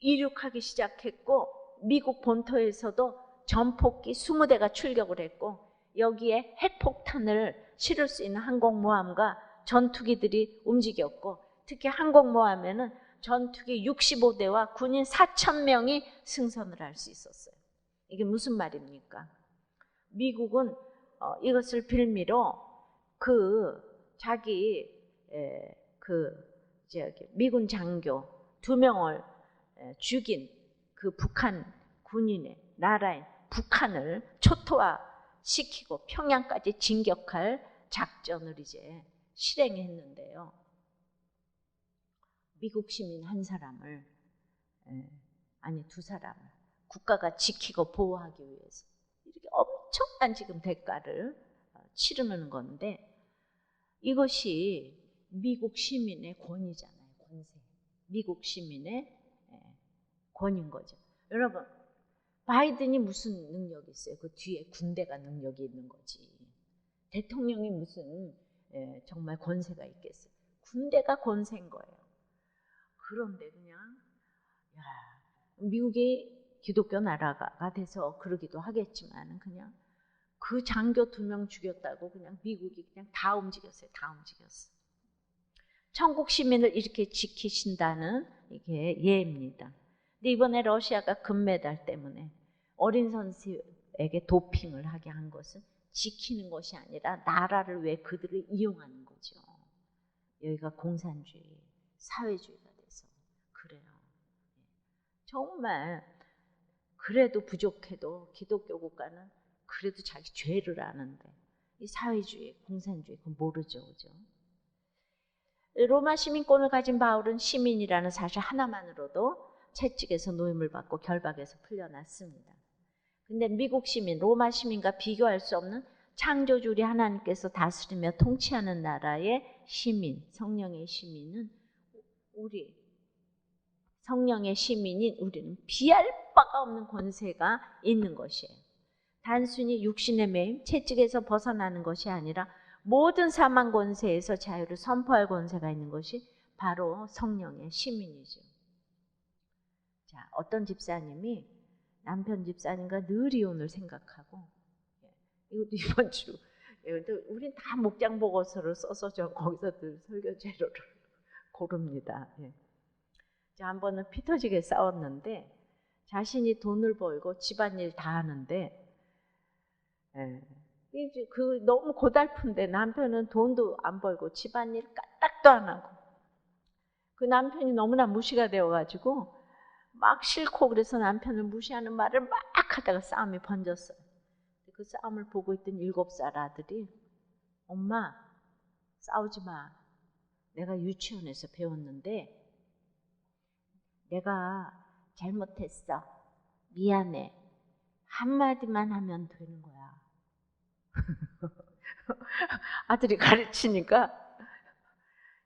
이륙하기 시작했고 미국 본토에서도 전폭기 20대가 출격을 했고 여기에 핵폭탄을 실을 수 있는 항공모함과 전투기들이 움직였고 특히 항공모함에는 전투기 65대와 군인 4,000명이 승선을 할 수 있었어요. 이게 무슨 말입니까? 미국은 이것을 빌미로 자기 미군 장교 2명을 죽인 그 북한 군인의 나라인 북한을 초토화시키고 평양까지 진격할 작전을 이제 실행했는데요. 미국 시민 한 사람을 아니 2사람을 국가가 지키고 보호하기 위해서 이렇게 엄청난 지금 대가를 치르는 건데 이것이 미국 시민의 권위잖아요. 권세. 미국 시민의 권위인 거죠. 여러분 바이든이 무슨 능력이 있어요? 그 뒤에 군대가 능력이 있는 거지. 대통령이 무슨 정말 권세가 있겠어요? 군대가 권세인 거예요. 그런데 그냥 미국이 기독교 나라가 돼서 그러기도 하겠지만 그냥 그 장교 2명 죽였다고 그냥 미국이 그냥 다 움직였어요. 다 움직였어요. 천국 시민을 이렇게 지키신다는 이게 예입니다. 근데 이번에 러시아가 금메달 때문에 어린 선수에게 도핑을 하게 한 것은 지키는 것이 아니라 나라를 왜 그들을 이용하는 거죠. 여기가 공산주의, 사회주의가 돼서 그래요. 정말 그래도 부족해도 기독교 국가는 그래도 자기 죄를 아는데 이 사회주의, 공산주의 그건 모르죠. 그죠? 로마 시민권을 가진 바울은 시민이라는 사실 하나만으로도 채찍에서 노임을 받고 결박에서 풀려났습니다. 근데 미국 시민, 로마 시민과 비교할 수 없는 창조주리 하나님께서 다스리며 통치하는 나라의 시민, 성령의 시민은 성령의 시민인 우리는 비할 바가 없는 권세가 있는 것이에요. 단순히 육신의 매임, 채찍에서 벗어나는 것이 아니라 모든 사망 권세에서 자유를 선포할 권세가 있는 것이 바로 성령의 시민이죠. 자, 어떤 집사님이 남편 집사님과 늘 이혼을 생각하고 이것도 이번 주 우린 다 목장 보고서를 써서 거기서 늘 설교 재료를 고릅니다. 자, 한 번은 피 터지게 싸웠는데 자신이 돈을 벌고 집안일 다 하는데 이제 너무 고달픈데 남편은 돈도 안 벌고 집안일 까딱도 안 하고 그 남편이 너무나 무시가 되어가지고 막 싫고 그래서 남편을 무시하는 말을 막 하다가 싸움이 번졌어요. 그 싸움을 보고 있던 7살 아들이 엄마 싸우지 마. 내가 유치원에서 배웠는데 내가 잘못했어. 미안해. 한마디만 하면 되는 거야. 아들이 가르치니까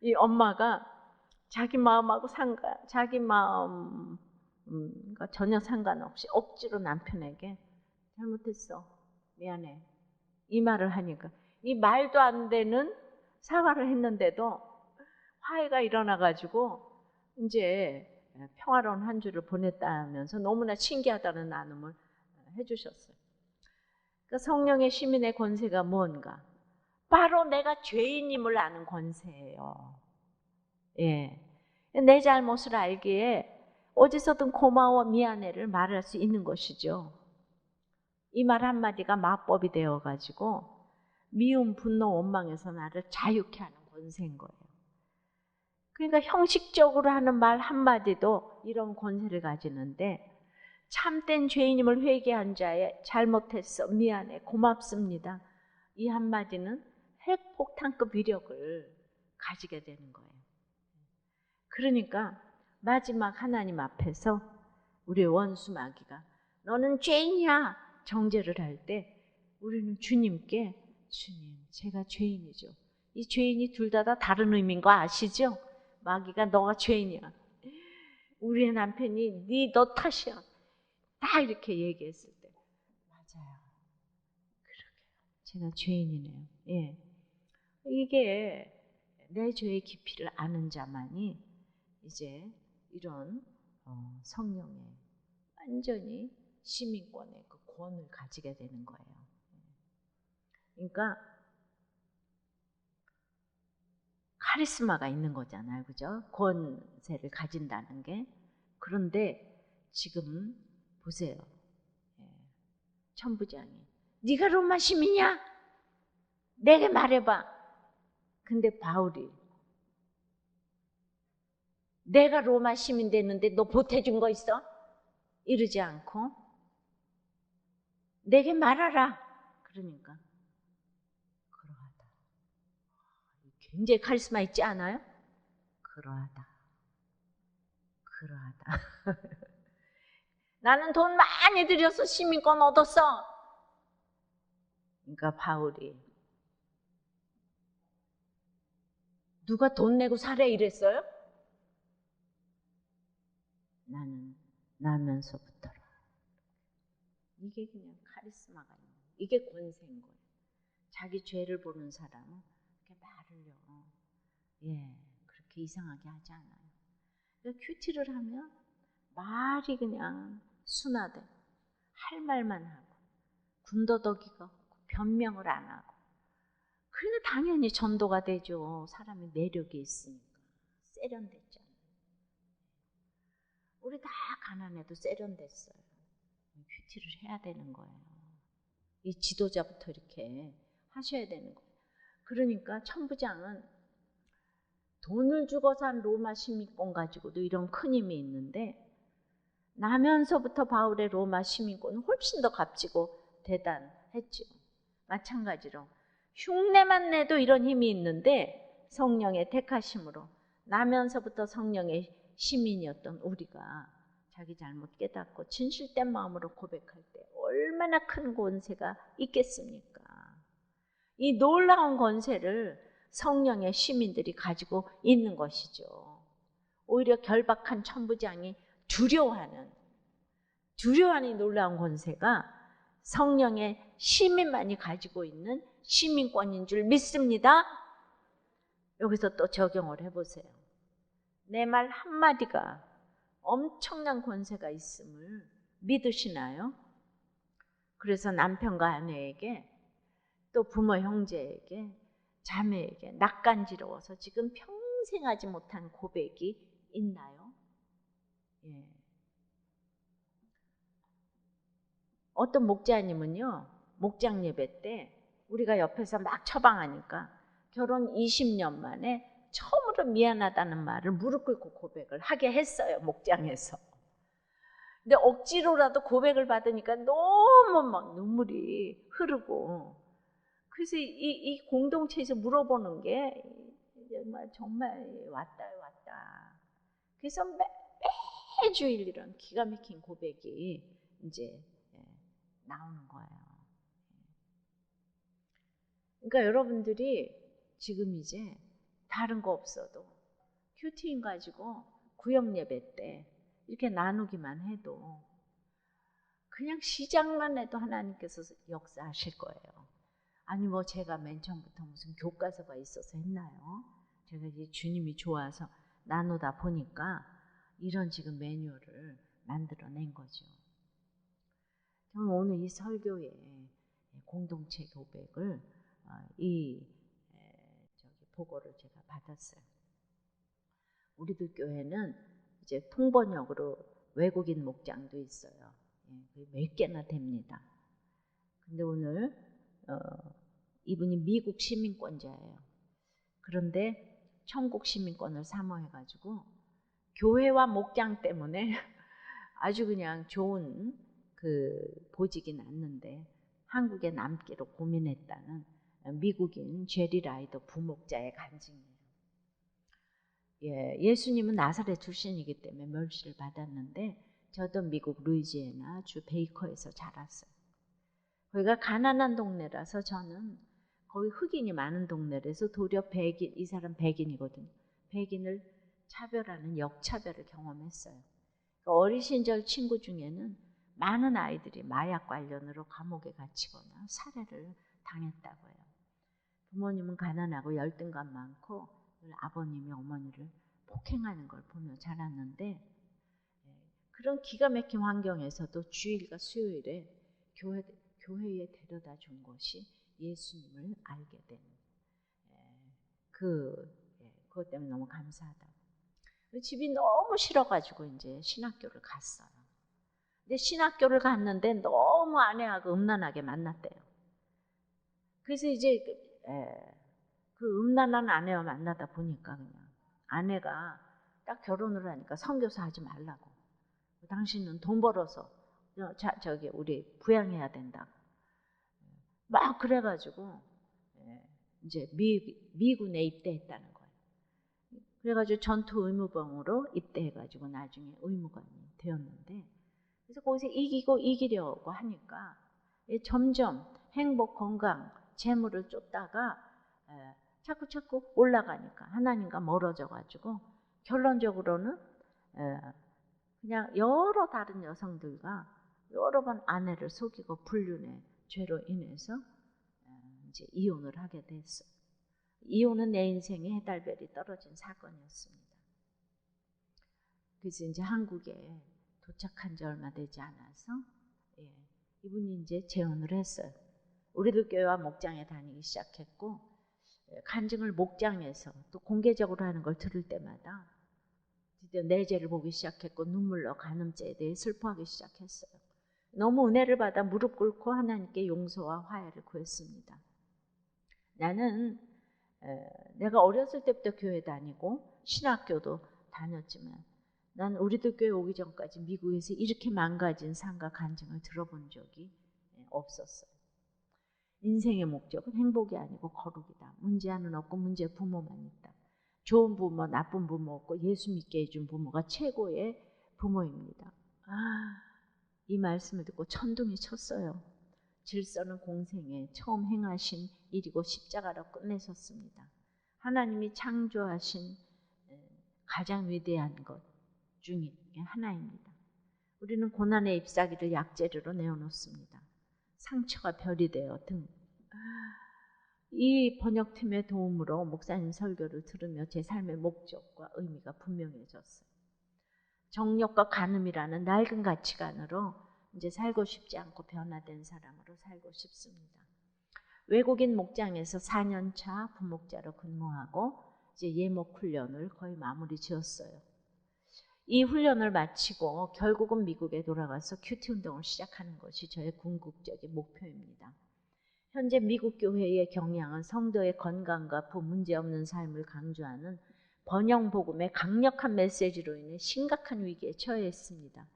이 엄마가 자기 마음하고 자기 마음과 전혀 상관없이 억지로 남편에게 잘못했어. 미안해. 이 말을 하니까 이 말도 안 되는 사과를 했는데도 화해가 일어나가지고 이제 평화로운 한 주를 보냈다면서 너무나 신기하다는 나눔을 해주셨어요. 그러니까 성령의 시민의 권세가 뭔가? 바로 내가 죄인임을 아는 권세예요. 내 잘못을 알기에 어디서든 고마워 미안해를 말할 수 있는 것이죠. 이 말 한마디가 마법이 되어가지고 미움, 분노, 원망에서 나를 자유케 하는 권세인 거예요. 그러니까 형식적으로 하는 말 한마디도 이런 권세를 가지는데 참된 죄인임을 회개한 자의 잘못했어, 미안해, 고맙습니다. 이 한마디는 핵폭탄급 위력을 가지게 되는 거예요. 그러니까 마지막 하나님 앞에서 우리 원수 마귀가 너는 죄인이야 정죄를 할 때 우리는 주님께 주님 제가 죄인이죠. 이 죄인이 둘 다 다른 의미인 거 아시죠? 마귀가 너가 죄인이야. 우리의 남편이 너 탓이야. 다 이렇게 얘기했을 때 맞아요. 그러게요. 제가 죄인이네요. 이게 내 죄의 깊이를 아는 자만이 이제 이런 성령의 완전히 시민권의 그 권을 가지게 되는 거예요. 그러니까 카리스마가 있는 거잖아요. 그죠? 권세를 가진다는 게. 그런데 지금 보세요. 천부장이 네가 로마 시민이야? 내게 말해봐. 근데 바울이 내가 로마 시민 됐는데 너 보태준 거 있어? 이러지 않고 내게 말하라. 그러니까 그러하다. 굉장히 카리스마 있지 않아요? 그러하다. 나는 돈 많이 들여서 시민권 얻었어. 그러니까 바울이 누가 돈 내고 사래 이랬어요? 나는 나면서부터라. 이게 그냥 카리스마가 있는 거예요. 이게 권세인 거예요. 자기 죄를 보는 사람은 그렇게 말을요. 그렇게 이상하게 하지 않아요. 그러니까 큐티를 하면 말이 그냥 순하대. 할 말만 하고 군더더기가 없고 변명을 안 하고. 그러니까 당연히 전도가 되죠. 사람이 매력이 있으니까. 세련됐잖아요. 우리 다 가난해도 세련됐어요. 큐티를 해야 되는 거예요. 이 지도자부터 이렇게 하셔야 되는 거예요. 그러니까 천부장은 돈을 주고 산 로마 시민권 가지고도 이런 큰 힘이 있는데 나면서부터 바울의 로마 시민권은 훨씬 더 값지고 대단했죠. 마찬가지로 흉내만 내도 이런 힘이 있는데 성령의 택하심으로 나면서부터 성령의 시민이었던 우리가 자기 잘못 깨닫고 진실된 마음으로 고백할 때 얼마나 큰 권세가 있겠습니까? 이 놀라운 권세를 성령의 시민들이 가지고 있는 것이죠. 오히려 결박한 천부장이 두려워하는 이 놀라운 권세가 성령의 시민만이 가지고 있는 시민권인 줄 믿습니다. 여기서 또 적용을 해보세요. 내 말 한마디가 엄청난 권세가 있음을 믿으시나요? 그래서 남편과 아내에게 또 부모 형제에게 자매에게 낯간지러워서 지금 평생 하지 못한 고백이 있나요? 어떤 목자님은요, 목장 예배 때 우리가 옆에서 막 처방하니까 결혼 20년 만에 처음으로 미안하다는 말을 무릎 꿇고 고백을 하게 했어요, 목장에서. 근데 억지로라도 고백을 받으니까 너무 막 눈물이 흐르고, 그래서 이 공동체에서 물어보는 게 정말 왔다. 그래서 매주일 이런 기가 막힌 고백이 이제 나오는 거예요. 그러니까 여러분들이 지금 이제 다른 거 없어도 큐티인 가지고 구역 예배 때 이렇게 나누기만 해도 그냥 시작만 해도 하나님께서 역사하실 거예요. 아니 뭐 제가 맨 처음부터 무슨 교과서가 있어서 했나요? 제가 이제 주님이 좋아서 나누다 보니까 이런 지금 매뉴얼을 만들어낸 거죠. 저는 오늘 이 설교에 공동체 고백을 보고를 제가 받았어요. 우리들 교회는 이제 통번역으로 외국인 목장도 있어요. 몇 개나 됩니다. 근데 오늘 이분이 미국 시민권자예요. 그런데 천국 시민권을 사모해가지고 교회와 목장 때문에 아주 그냥 좋은 보직이 났는데 한국에 남기로 고민했다는 미국인 제리 라이더 부목자의 간증이에요. 예수님은 나사렛 출신이기 때문에 멸시를 받았는데 저도 미국 루이지애나 주 베이커에서 자랐어요. 거기가 가난한 동네라서 저는 거기 흑인이 많은 동네라서 도리어 백인, 이 사람 백인이거든요. 백인을 차별하는 역차별을 경험했어요. 그러니까 어린 시절 친구 중에는 많은 아이들이 마약 관련으로 감옥에 갇히거나 살해를 당했다고 해요. 부모님은 가난하고 열등감 많고 아버님이 어머니를 폭행하는 걸 보며 자랐는데 그런 기가 막힌 환경에서도 주일과 수요일에 교회에 데려다 준 것이 예수님을 알게 된 그것 때문에 너무 감사하다고. 집이 너무 싫어가지고 이제 신학교를 갔어요. 근데 신학교를 갔는데 너무 아내하고 음란하게 만났대요. 그래서 이제 그 음란한 아내와 만나다 보니까 그냥 아내가 딱 결혼을 하니까 선교사 하지 말라고. 당신은 돈 벌어서 저기 우리 부양해야 된다. 막 그래가지고 이제 미군에 입대했다는 거예요. 그래가지고 전투 의무병으로 입대해가지고 나중에 의무관이 되었는데, 그래서 거기서 이기려고 하니까 점점 행복, 건강, 재물을 쫓다가 자꾸 올라가니까 하나님과 멀어져가지고 결론적으로는 그냥 여러 다른 여성들과 여러 번 아내를 속이고 불륜의 죄로 인해서 이제 이혼을 하게 됐어요. 이혼은 내 인생에 해달별이 떨어진 사건이었습니다. 그래서 이제 한국에 도착한 지 얼마 되지 않아서 이분이 이제 재혼을 했어요. 우리들 교회와 목장에 다니기 시작했고, 간증을 목장에서 또 공개적으로 하는 걸 들을 때마다 드디어 내 죄를 보기 시작했고 눈물로 간음죄에 대해 슬퍼하기 시작했어요. 너무 은혜를 받아 무릎 꿇고 하나님께 용서와 화해를 구했습니다. 나는 내가 어렸을 때부터 교회 다니고 신학교도 다녔지만 난 우리들 교회 오기 전까지 미국에서 이렇게 망가진 삶과 간증을 들어본 적이 없었어요. 인생의 목적은 행복이 아니고 거룩이다. 문제하는 없고 문제 부모만 있다. 좋은 부모, 나쁜 부모 없고 예수 믿게 해준 부모가 최고의 부모입니다. 이 말씀을 듣고 천둥이 쳤어요. 질서는 공생에 처음 행하신 일이고 십자가로 끝내셨습니다. 하나님이 창조하신 가장 위대한 것 중에 하나입니다. 우리는 고난의 잎사귀를 약재료로 내어놓습니다. 상처가 별이 되어 등. 이 번역팀의 도움으로 목사님 설교를 들으며 제 삶의 목적과 의미가 분명해졌어요. 정욕과 간음이라는 낡은 가치관으로 이제 살고 싶지 않고 변화된 사람으로 살고 싶습니다. 외국인 목장에서 4년차 부목자로 근무하고 이제 예목 훈련을 거의 마무리 지었어요. 이 훈련을 마치고 결국은 미국에 돌아가서 큐티 운동을 시작하는 것이 저의 궁극적인 목표입니다. 현재 미국 교회의 경향은 성도의 건강과 문제 없는 삶을 강조하는 번영복음의 강력한 메시지로 인해 심각한 위기에 처해 있습니다.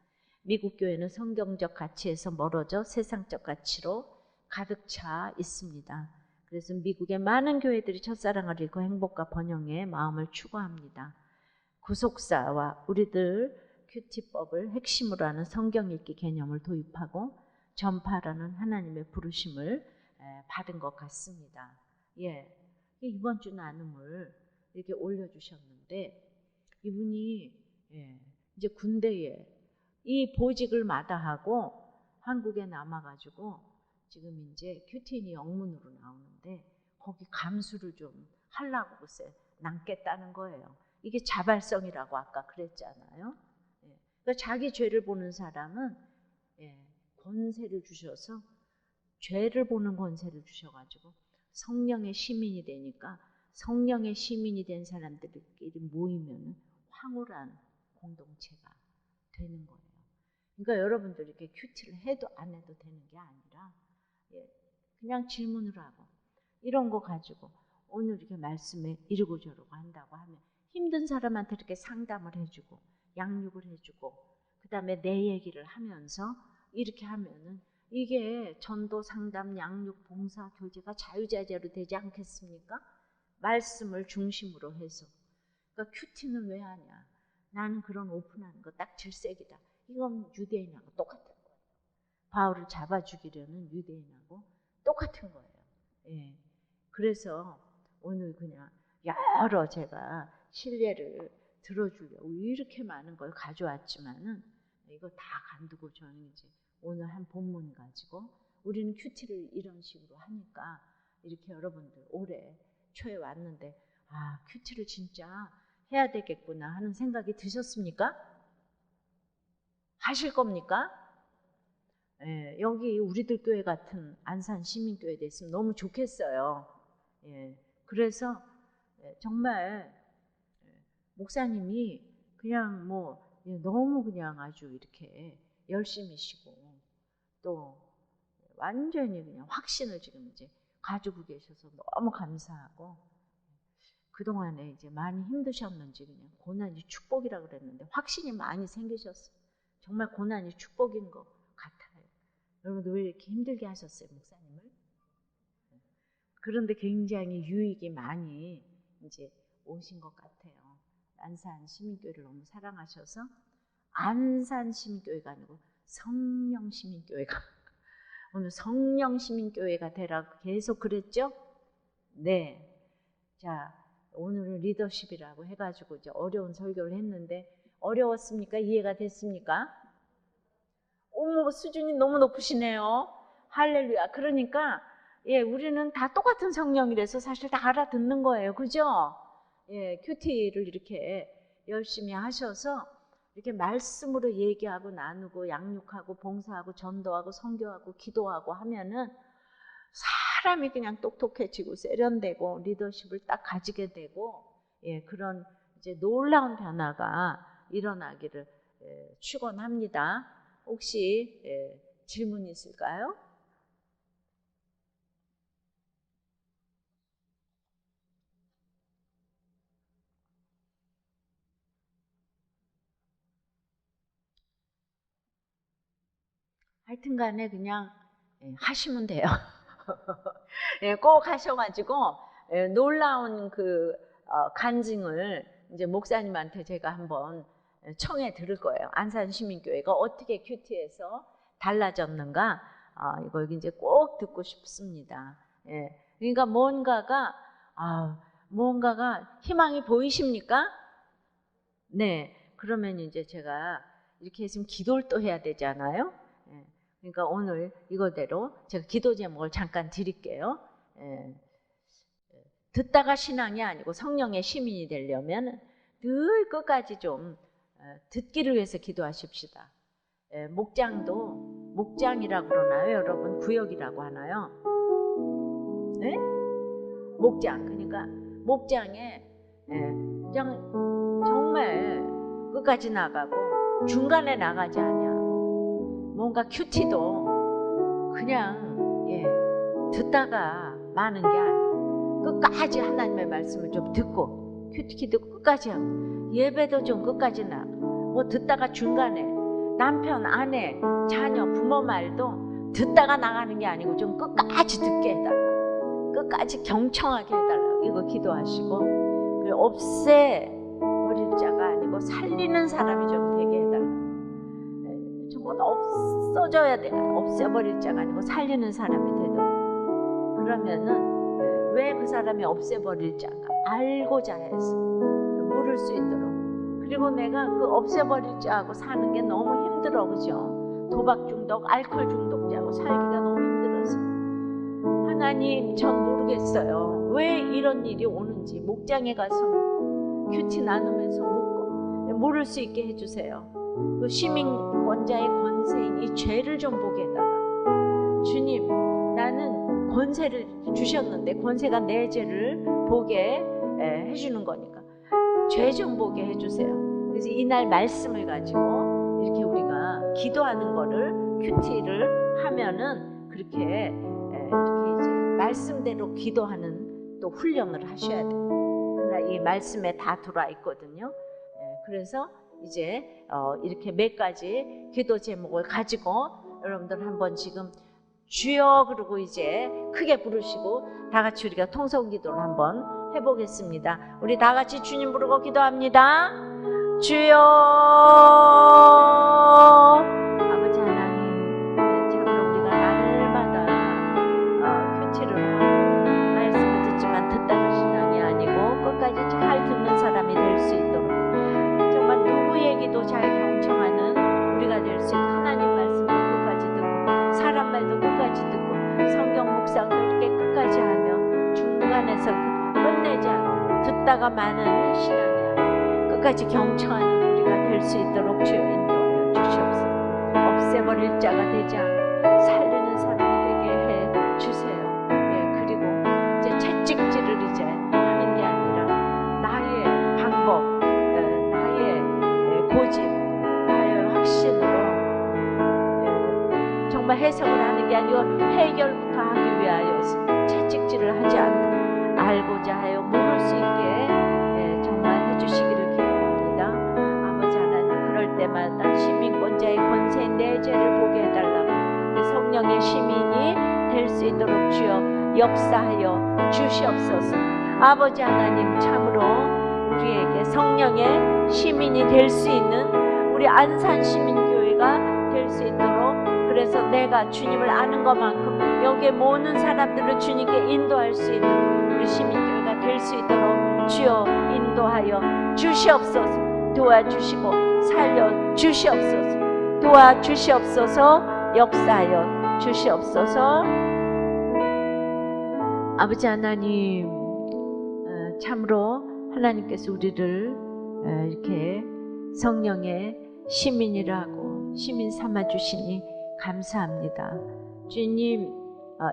미국 교회는 성경적 가치에서 멀어져 세상적 가치로 가득 차 있습니다. 그래서 미국의 많은 교회들이 첫사랑을 잃고 행복과 번영의 마음을 추구합니다. 구속사와 우리들 큐티법을 핵심으로 하는 성경 읽기 개념을 도입하고 전파라는 하나님의 부르심을 받은 것 같습니다. 이번 주 나눔을 이렇게 올려주셨는데 이분이 이제 군대에 이 보직을 마다하고 한국에 남아가지고 지금 이제 큐티니 영문으로 나오는데 거기 감수를 좀 하려고 글쎄 남겠다는 거예요. 이게 자발성이라고 아까 그랬잖아요. 그러니까 자기 죄를 보는 사람은 권세를 주셔서 죄를 보는 권세를 주셔가지고 성령의 시민이 되니까 성령의 시민이 된 사람들끼리 모이면 황홀한 공동체가 되는 거예요. 그러니까 여러분들 이렇게 큐티를 해도 안 해도 되는 게 아니라 그냥 질문을 하고 이런 거 가지고 오늘 이렇게 말씀에 이러고 저러고 한다고 하면 힘든 사람한테 이렇게 상담을 해주고 양육을 해주고 그 다음에 내 얘기를 하면서 이렇게 하면은 이게 전도, 상담, 양육, 봉사, 교제가 자유자재로 되지 않겠습니까? 말씀을 중심으로 해서. 그러니까 큐티는 왜 하냐? 나는 그런 오픈하는 거 딱 질색이다. 이건 유대인하고 똑같은 거예요. 바울을 잡아 죽이려는 유대인하고 똑같은 거예요. 그래서 오늘 그냥 여러 제가 신뢰를 들어주려고 이렇게 많은 걸 가져왔지만은 이거 다 간두고 저는 이제 오늘 한 본문 가지고 우리는 큐티를 이런 식으로 하니까 이렇게 여러분들 올해 초에 왔는데 큐티를 진짜 해야 되겠구나 하는 생각이 드셨습니까? 하실 겁니까? 여기 우리들 교회 같은 안산 시민교회 됐으면 너무 좋겠어요. 그래서 정말 목사님이 그냥 너무 그냥 아주 이렇게 열심히시고 또 완전히 그냥 확신을 지금 이제 가지고 계셔서 너무 감사하고, 그동안에 이제 많이 힘드셨는지 그냥 고난이 축복이라 그랬는데 확신이 많이 생기셨어요. 정말 고난이 축복인 것 같아요. 여러분들 왜 이렇게 힘들게 하셨어요, 목사님을? 그런데 굉장히 유익이 많이 이제 오신 것 같아요. 안산 시민교회를 너무 사랑하셔서, 안산 시민교회가 아니고 성령 시민교회가 오늘 성령 시민교회가 되라고 계속 그랬죠? 네. 자, 오늘은 리더십이라고 해가지고 이제 어려운 설교를 했는데 어려웠습니까? 이해가 됐습니까? 어머, 수준이 너무 높으시네요. 할렐루야. 그러니까 우리는 다 똑같은 성령이라서 사실 다 알아듣는 거예요. 그죠? 큐티를 이렇게 열심히 하셔서 이렇게 말씀으로 얘기하고 나누고 양육하고 봉사하고 전도하고 선교하고 기도하고 하면은 사람이 그냥 똑똑해지고 세련되고 리더십을 딱 가지게 되고 그런 이제 놀라운 변화가 일어나기를 축원합니다. 혹시 질문 있을까요? 하여튼 간에 그냥 하시면 돼요. 꼭 하셔가지고 놀라운 그 간증을 이제 목사님한테 제가 한번 청해 들을 거예요. 안산시민교회가 어떻게 큐티에서 달라졌는가, 이걸 이제 꼭 듣고 싶습니다. 그러니까 뭔가가 희망이 보이십니까? 네. 그러면 이제 제가 이렇게 했으면 기도를 또 해야 되잖아요. 그러니까 오늘 이거대로 제가 기도 제목을 잠깐 드릴게요. 듣다가 신앙이 아니고 성령의 시민이 되려면 늘 끝까지 좀 듣기를 위해서 기도하십시다. 목장이라고 그러나요? 여러분 구역이라고 하나요? 네? 목장. 그러니까 목장에 그냥 정말 끝까지 나가고 중간에 나가지 아니하고, 뭔가 큐티도 그냥 듣다가 마는 게 아니고 끝까지 하나님의 말씀을 좀 듣고, 큐티도 끝까지 하고, 예배도 좀 끝까지 나가고, 듣다가 중간에 남편, 아내, 자녀, 부모 말도 듣다가 나가는 게 아니고 좀 끝까지 듣게 해달라. 끝까지 경청하게 해달라. 이거 기도하시고, 그리고 없애버릴 자가 아니고 살리는 사람이 좀 되게 해달라. 정말 없어져야 돼. 없애버릴 자가 아니고 살리는 사람이 되도록. 그러면은 왜 그 사람이 없애버릴 자가 알고자 해서 물을 수 있도록. 그리고 내가 그 없애버릴 자하고 사는 게 너무 힘들어, 그죠? 도박 중독, 알코올 중독자하고 살기가 너무 힘들어서 하나님, 전 모르겠어요. 왜 이런 일이 오는지. 목장에 가서 큐티 나누면서 묻고 물을 수 있게 해주세요. 그 시민권자의 권세인 이 죄를 좀 보게 해달라. 주님, 나는 권세를 주셨는데 권세가 내 죄를 보게 해주는 거니까 죄 좀 보게 해주세요. 그래서 이날 말씀을 가지고 이렇게 우리가 기도하는 거를 큐티를 하면은 그렇게 이제 말씀대로 기도하는 또 훈련을 하셔야 돼요. 그러나 이 말씀에 다 들어와 있거든요. 그래서 이제 이렇게 몇 가지 기도 제목을 가지고 여러분들 한번 지금 주여 그러고 이제 크게 부르시고 다 같이 우리가 통성 기도를 한번 해보겠습니다. 우리 다 같이 주님 부르고 기도합니다. 주여. 아버지 하나님, 참으로 우리가 날마다 큐티를 하고 말씀을 듣지만 듣다가 신앙이 아니고 끝까지 잘 듣는 사람이 될 수 있도록, 정말 누구 얘기도 잘 경청하는 우리가 될 수 있도록, 하나님 말씀도 끝까지 듣고 사람 말도 끝까지 듣고 성경 묵상도 이렇게 끝까지 하며 중간에서 끝내지 않고 듣다가 마는 신앙이 아니고 끝까지 경청하는 우리가 될 수 있도록 주여 인도하여 주시옵소서. 없애버릴 자가 되지 않고 살리는 사람이 되게 해 주세요. 예, 그리고 이제 채찍질을 이제 하는 게 아니라 나의 방법, 나의 고집, 나의 확신으로 정말 해석을 하는 게 아니고 해결부터 하기 위하여 채찍질을 하지 않고 알고자 하여 모를 수 있게 정말 해주시기를 기도합니다. 아버지 하나님, 그럴 때마다 시민권자의 권세인 내 죄를 보게 해달라고 성령의 시민이 될 수 있도록 주여 역사하여 주시옵소서. 아버지 하나님, 참으로 우리에게 성령의 시민이 될 수 있는 우리 안산시민교회가 될 수 있도록, 그래서 내가 주님을 아는 것만큼 여기에 모든 사람들을 주님께 인도할 수 있는 우리 시민교회가 될 수 있도록 주여 인도하여 주시옵소서. 도와주시고 살려 주시옵소서. 도와주시옵소서. 역사하여 주시옵소서. 아버지 하나님, 참으로 하나님께서 우리를 이렇게 성령의 시민이라고 시민 삼아 주시니 감사합니다. 주님,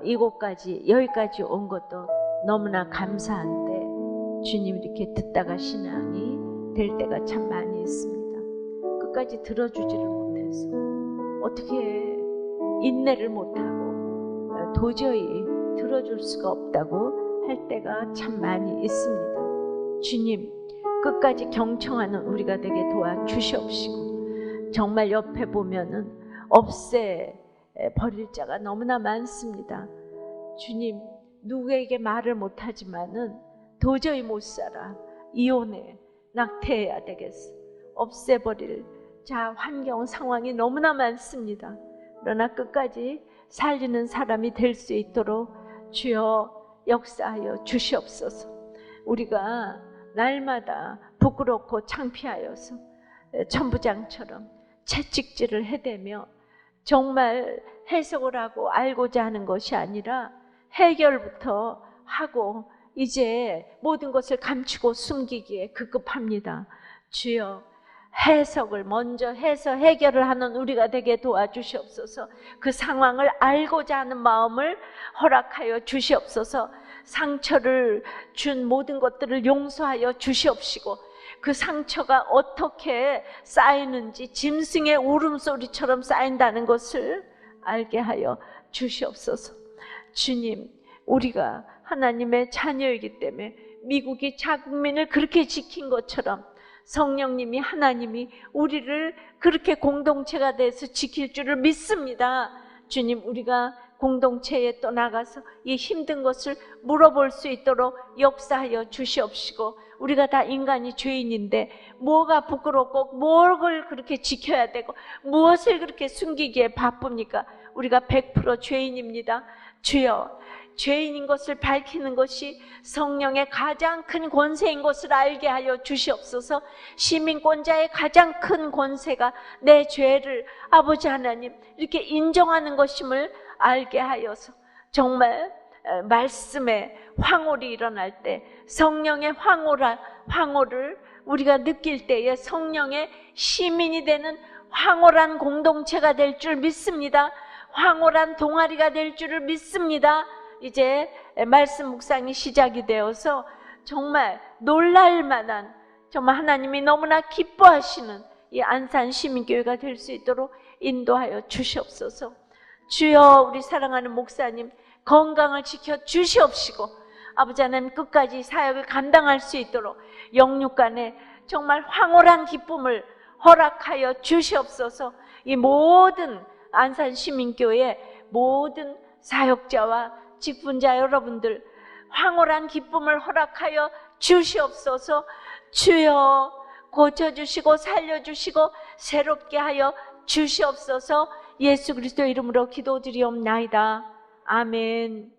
이곳까지 여기까지 온 것도 너무나 감사한데 주님, 이렇게 듣다가 신앙이 될 때가 참 많이 있습니다. 끝까지 들어주지를 못해서 어떻게 인내를 못하고 도저히 들어줄 수가 없다고 할 때가 참 많이 있습니다. 주님, 끝까지 경청하는 우리가 되게 도와주시옵시고, 정말 옆에 보면은 없애버릴 자가 너무나 많습니다. 주님, 누구에게 말을 못하지만은 도저히 못 살아, 이혼해, 낙태해야 되겠어, 없애버릴 자 환경 상황이 너무나 많습니다. 그러나 끝까지 살리는 사람이 될 수 있도록 주여 역사하여 주시옵소서. 우리가 날마다 부끄럽고 창피하여서 천부장처럼 채찍질을 해대며 정말 해석을 하고 알고자 하는 것이 아니라 해결부터 하고 이제 모든 것을 감추고 숨기기에 급급합니다. 주여, 해석을 먼저 해서 해결을 하는 우리가 되게 도와주시옵소서. 그 상황을 알고자 하는 마음을 허락하여 주시옵소서. 상처를 준 모든 것들을 용서하여 주시옵시고, 그 상처가 어떻게 쌓이는지 짐승의 울음소리처럼 쌓인다는 것을 알게 하여 주시옵소서. 주님, 우리가 하나님의 자녀이기 때문에 미국이 자국민을 그렇게 지킨 것처럼 성령님이, 하나님이 우리를 그렇게 공동체가 돼서 지킬 줄을 믿습니다. 주님, 우리가 공동체에 또 나가서 이 힘든 것을 물어볼 수 있도록 역사하여 주시옵시고, 우리가 다 인간이 죄인인데 뭐가 부끄럽고 뭘 그렇게 지켜야 되고 무엇을 그렇게 숨기기에 바쁩니까? 우리가 100% 죄인입니다. 주여, 죄인인 것을 밝히는 것이 성령의 가장 큰 권세인 것을 알게 하여 주시옵소서. 시민권자의 가장 큰 권세가 내 죄를 아버지 하나님 이렇게 인정하는 것임을 알게 하여서 정말 말씀에 황홀이 일어날 때 성령의 황홀을 우리가 느낄 때에 성령의 시민이 되는 황홀한 공동체가 될 줄 믿습니다. 황홀한 동아리가 될 줄을 믿습니다. 이제 말씀 묵상이 시작이 되어서 정말 놀랄 만한, 정말 하나님이 너무나 기뻐하시는 이 안산 시민교회가 될 수 있도록 인도하여 주시옵소서. 주여, 우리 사랑하는 목사님 건강을 지켜 주시옵시고, 아버지 하나님 끝까지 사역을 감당할 수 있도록 영육간에 정말 황홀한 기쁨을 허락하여 주시옵소서. 이 모든 안산 시민교회 모든 사역자와 직분자 여러분들 황홀한 기쁨을 허락하여 주시옵소서. 주여, 고쳐주시고 살려주시고 새롭게 하여 주시옵소서. 예수 그리스도 이름으로 기도드리옵나이다. 아멘.